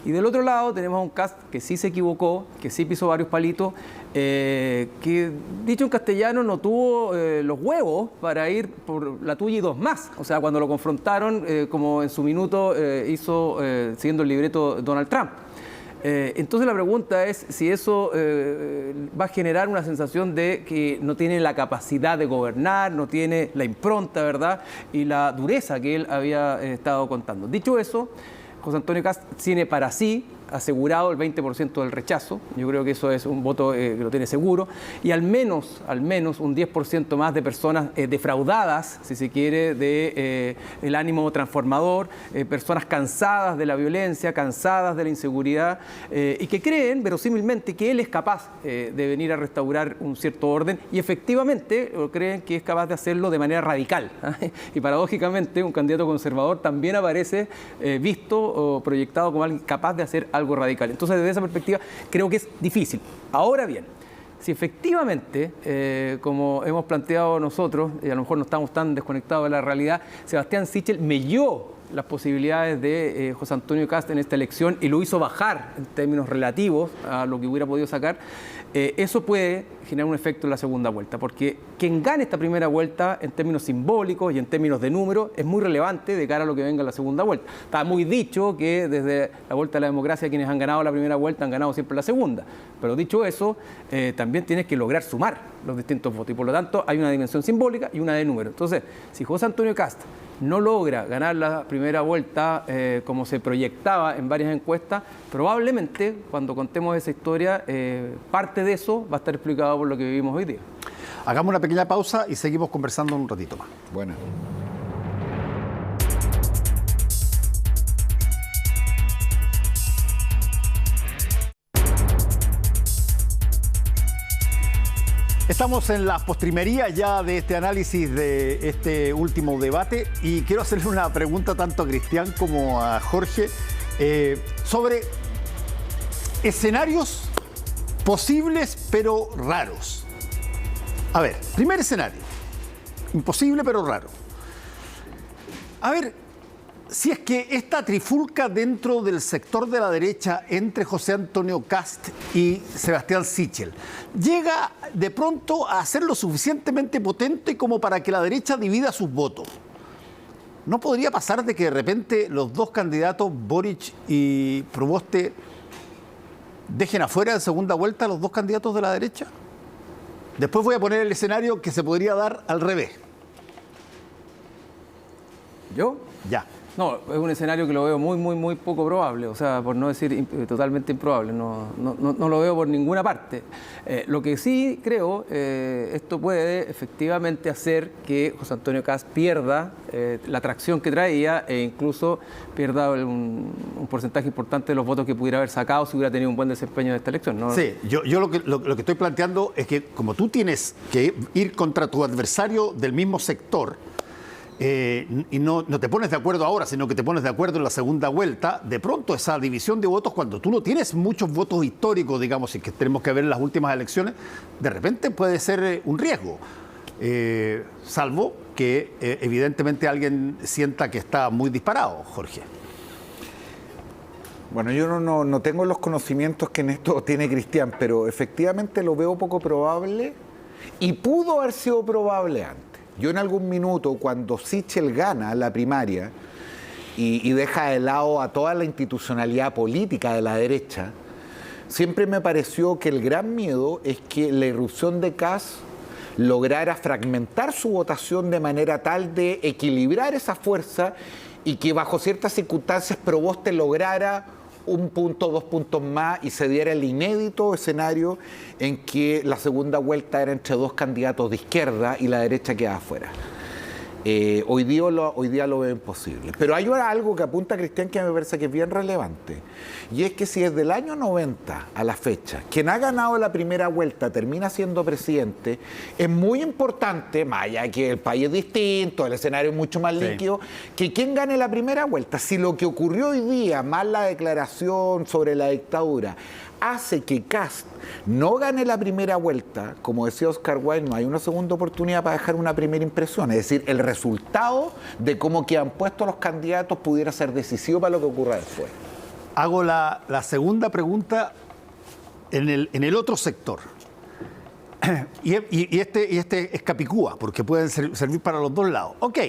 Y del otro lado tenemos a un Kast que sí se equivocó, que sí pisó varios palitos, que dicho en castellano no tuvo los huevos para ir por la tuya y dos más. O sea, cuando lo confrontaron, como en su minuto hizo siguiendo el libreto Donald Trump. Entonces la pregunta es si eso va a generar una sensación de que no tiene la capacidad de gobernar, no tiene la impronta, ¿verdad? Y la dureza que él había estado contando. Dicho eso, José Antonio Kast tiene para sí asegurado el 20% del rechazo. Yo creo que eso es un voto que lo tiene seguro. Y al menos un 10% más de personas defraudadas, si se quiere, del ánimo transformador, personas cansadas de la violencia, cansadas de la inseguridad, y que creen, verosímilmente, que él es capaz de venir a restaurar un cierto orden, y efectivamente creen que es capaz de hacerlo de manera radical. Y paradójicamente, un candidato conservador también aparece visto o proyectado como alguien capaz de hacer algo radical. Entonces, desde esa perspectiva, creo que es difícil. Ahora bien, si efectivamente, como hemos planteado nosotros, y a lo mejor no estamos tan desconectados de la realidad, Sebastián Sichel melló las posibilidades de José Antonio Kast en esta elección y lo hizo bajar en términos relativos a lo que hubiera podido sacar, eso puede generar un efecto en la segunda vuelta, porque quien gane esta primera vuelta en términos simbólicos y en términos de número es muy relevante de cara a lo que venga en la segunda vuelta. Está muy dicho que desde la vuelta a la democracia quienes han ganado la primera vuelta han ganado siempre la segunda, pero dicho eso, también tienes que lograr sumar los distintos votos y por lo tanto hay una dimensión simbólica y una de número. Entonces, si José Antonio Kast no logra ganar la primera vuelta como se proyectaba en varias encuestas, probablemente cuando contemos esa historia, parte de eso va a estar explicado por lo que vivimos hoy día. Hagamos una pequeña pausa y seguimos conversando un ratito más. Bueno. Estamos en la postrimería ya de este análisis de este último debate y quiero hacerle una pregunta tanto a Cristian como a Jorge sobre escenarios posibles pero raros. A ver, primer escenario, imposible pero raro. A ver, si es que esta trifulca dentro del sector de la derecha entre José Antonio Kast y Sebastián Sichel llega de pronto a ser lo suficientemente potente como para que la derecha divida sus votos, ¿no podría pasar de que de repente los dos candidatos, Boric y Proboste, dejen afuera en segunda vuelta a los dos candidatos de la derecha? Después voy a poner el escenario que se podría dar al revés. ¿Yo? Ya. No, es un escenario que lo veo muy poco probable, o sea, por no decir totalmente improbable, no lo veo por ninguna parte. Lo que sí creo, esto puede efectivamente hacer que José Antonio Kast pierda la atracción que traía e incluso pierda un porcentaje importante de los votos que pudiera haber sacado si hubiera tenido un buen desempeño en esta elección, ¿no? Sí, yo lo que estoy planteando es que como tú tienes que ir contra tu adversario del mismo sector, y no te pones de acuerdo ahora, sino que te pones de acuerdo en la segunda vuelta, de pronto esa división de votos, cuando tú no tienes muchos votos históricos, digamos, y que tenemos que ver en las últimas elecciones, de repente puede ser un riesgo, salvo que evidentemente alguien sienta que está muy disparado, Jorge. Bueno, yo no tengo los conocimientos que en esto tiene Cristian, pero efectivamente lo veo poco probable y pudo haber sido probable antes. Yo en algún minuto, cuando Sichel gana la primaria y deja de lado a toda la institucionalidad política de la derecha, siempre me pareció que el gran miedo es que la irrupción de Kast lograra fragmentar su votación de manera tal de equilibrar esa fuerza y que bajo ciertas circunstancias Proboste lograra 1 punto, 2 puntos más y se diera el inédito escenario en que la segunda vuelta era entre 2 candidatos de izquierda y la derecha quedaba afuera. Hoy día lo veo imposible. Pero hay algo que apunta Cristian que me parece que es bien relevante. Y es que si desde el año 90 a la fecha, quien ha ganado la primera vuelta termina siendo presidente, es muy importante, más allá que el país es distinto, el escenario es mucho más líquido, que quien gane la primera vuelta. Si lo que ocurrió hoy día, más la declaración sobre la dictadura, hace que Kast no gane la primera vuelta, como decía Oscar Wilde, no hay una segunda oportunidad para dejar una primera impresión. Es decir, el resultado de cómo quedan puestos los candidatos pudiera ser decisivo para lo que ocurra después. Hago la segunda pregunta en el otro sector. Y este es Capicúa, porque pueden servir para los dos lados. Ok,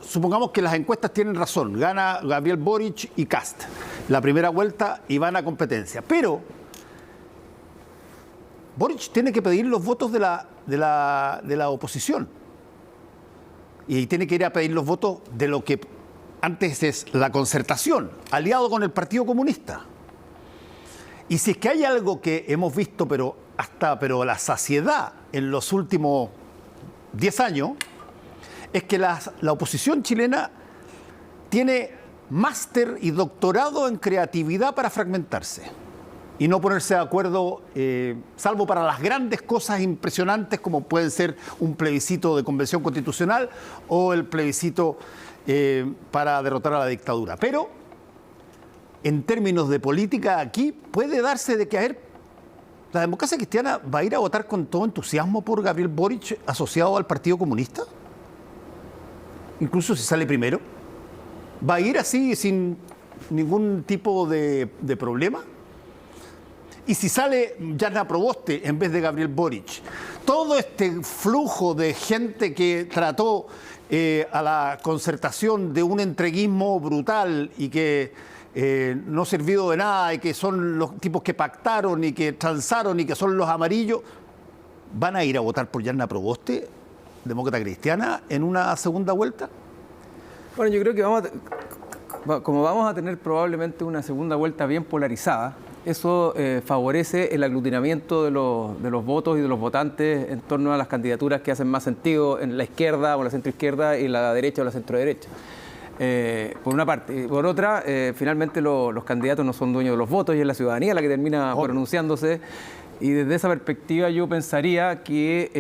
supongamos que las encuestas tienen razón, gana Gabriel Boric y Kast la primera vuelta y van a competencia, pero Boric tiene que pedir los votos de la oposición y tiene que ir a pedir los votos de lo que antes es la Concertación, aliado con el Partido Comunista. Y si es que hay algo que hemos visto, pero la saciedad en los últimos 10 años, es que la oposición chilena tiene máster y doctorado en creatividad para fragmentarse y no ponerse de acuerdo, salvo para las grandes cosas impresionantes como pueden ser un plebiscito de convención constitucional o el plebiscito para derrotar a la dictadura. Pero en términos de política aquí puede darse de que la democracia cristiana va a ir a votar con todo entusiasmo por Gabriel Boric asociado al Partido Comunista, incluso si sale primero. ¿Va a ir así sin ningún tipo de problema? Y si sale Yasna Proboste en vez de Gabriel Boric, todo este flujo de gente que trató a la Concertación de un entreguismo brutal y que no ha servido de nada y que son los tipos que pactaron y que transaron y que son los amarillos, ¿van a ir a votar por Yasna Proboste, demócrata cristiana, en una segunda vuelta? Bueno, yo creo que como vamos a tener probablemente una segunda vuelta bien polarizada, eso favorece el aglutinamiento de los votos y de los votantes en torno a las candidaturas que hacen más sentido en la izquierda o la centroizquierda y la derecha o la centroderecha. Por una parte. Por otra, finalmente los candidatos no son dueños de los votos y es la ciudadanía la que termina pronunciándose. Y desde esa perspectiva yo pensaría que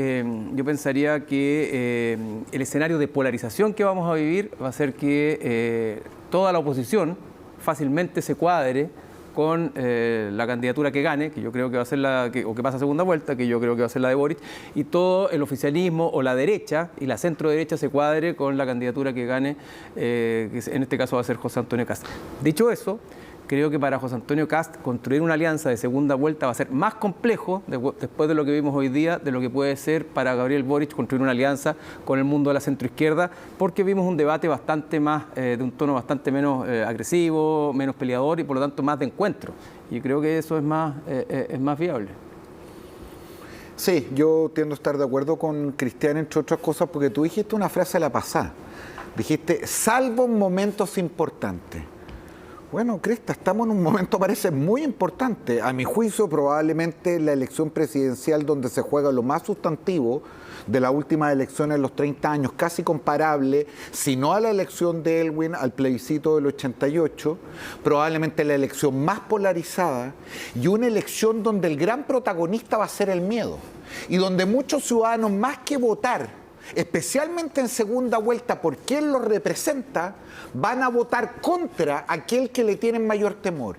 el escenario de polarización que vamos a vivir va a hacer que toda la oposición fácilmente se cuadre con la candidatura que gane, que yo creo que va a ser o que pasa a segunda vuelta, que yo creo que va a ser la de Boric, y todo el oficialismo o la derecha y la centro-derecha se cuadre con la candidatura que gane, que en este caso va a ser José Antonio Kast. Dicho eso, creo que para José Antonio Kast construir una alianza de segunda vuelta va a ser más complejo después de lo que vimos hoy día de lo que puede ser para Gabriel Boric construir una alianza con el mundo de la centroizquierda, porque vimos un debate bastante más, de un tono bastante menos agresivo, menos peleador y por lo tanto más de encuentro. Y creo que eso es más viable. Sí, yo tiendo a estar de acuerdo con Cristian, entre otras cosas, porque tú dijiste una frase a la pasada. Dijiste, salvo en momentos importantes. Bueno, Cresta, estamos en un momento, parece, muy importante. A mi juicio, probablemente la elección presidencial donde se juega lo más sustantivo de la última elección en los 30 años, casi comparable, si no a la elección de Elwin, al plebiscito del 88, probablemente la elección más polarizada y una elección donde el gran protagonista va a ser el miedo y donde muchos ciudadanos, más que votar, especialmente en segunda vuelta por quien los representa, van a votar contra aquel que le tienen mayor temor.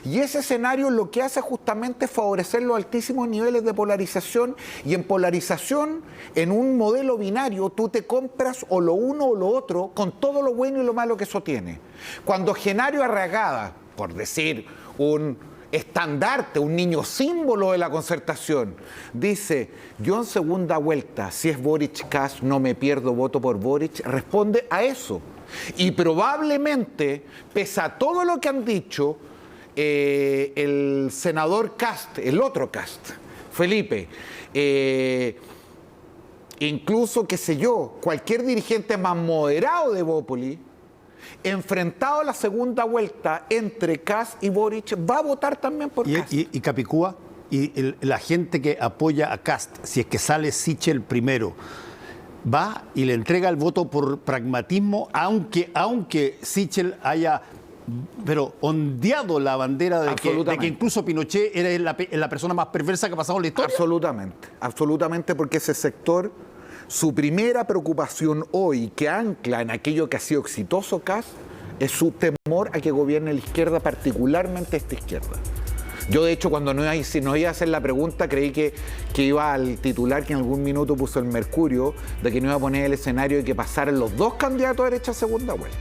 Y ese escenario lo que hace justamente es favorecer los altísimos niveles de polarización, y en polarización, en un modelo binario, tú te compras o lo uno o lo otro con todo lo bueno y lo malo que eso tiene. Cuando Genario Arragada, por decir un estandarte, un niño símbolo de la concertación, dice, yo en segunda vuelta, si es Boric-Kast, no me pierdo, voto por Boric, responde a eso. Y probablemente, pese a todo lo que han dicho, el senador Kast, el otro Kast, Felipe, incluso, qué sé yo, cualquier dirigente más moderado de Bópoli, enfrentado a la segunda vuelta entre Kast y Boric, va a votar también por Kast. Y Capicúa, la gente que apoya a Kast, si es que sale Sichel primero, va y le entrega el voto por pragmatismo, aunque Sichel haya ondeado la bandera de que incluso Pinochet era la persona más perversa que ha pasado en la historia. Absolutamente, porque ese sector, su primera preocupación hoy, que ancla en aquello que ha sido exitoso Kast, es su temor a que gobierne la izquierda, particularmente esta izquierda. Yo, de hecho, cuando nos iba a hacer la pregunta, creí que iba al titular que en algún minuto puso el Mercurio, de que no iba a poner el escenario de que pasaran los dos candidatos a derecha a segunda vuelta.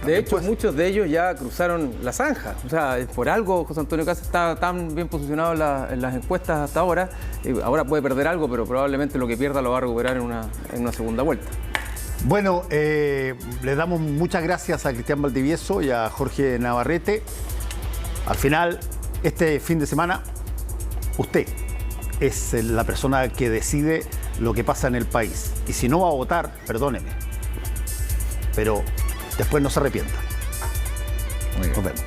De hecho, muchos de ellos ya cruzaron la zanja. O sea, por algo José Antonio Kast está tan bien posicionado en las encuestas hasta ahora. Ahora puede perder algo, pero probablemente lo que pierda lo va a recuperar en una segunda vuelta. Bueno, le damos muchas gracias a Cristian Valdivieso y a Jorge Navarrete. Al final, este fin de semana, usted es la persona que decide lo que pasa en el país. Y si no va a votar, perdóneme, pero después no se arrepienta. Nos vemos.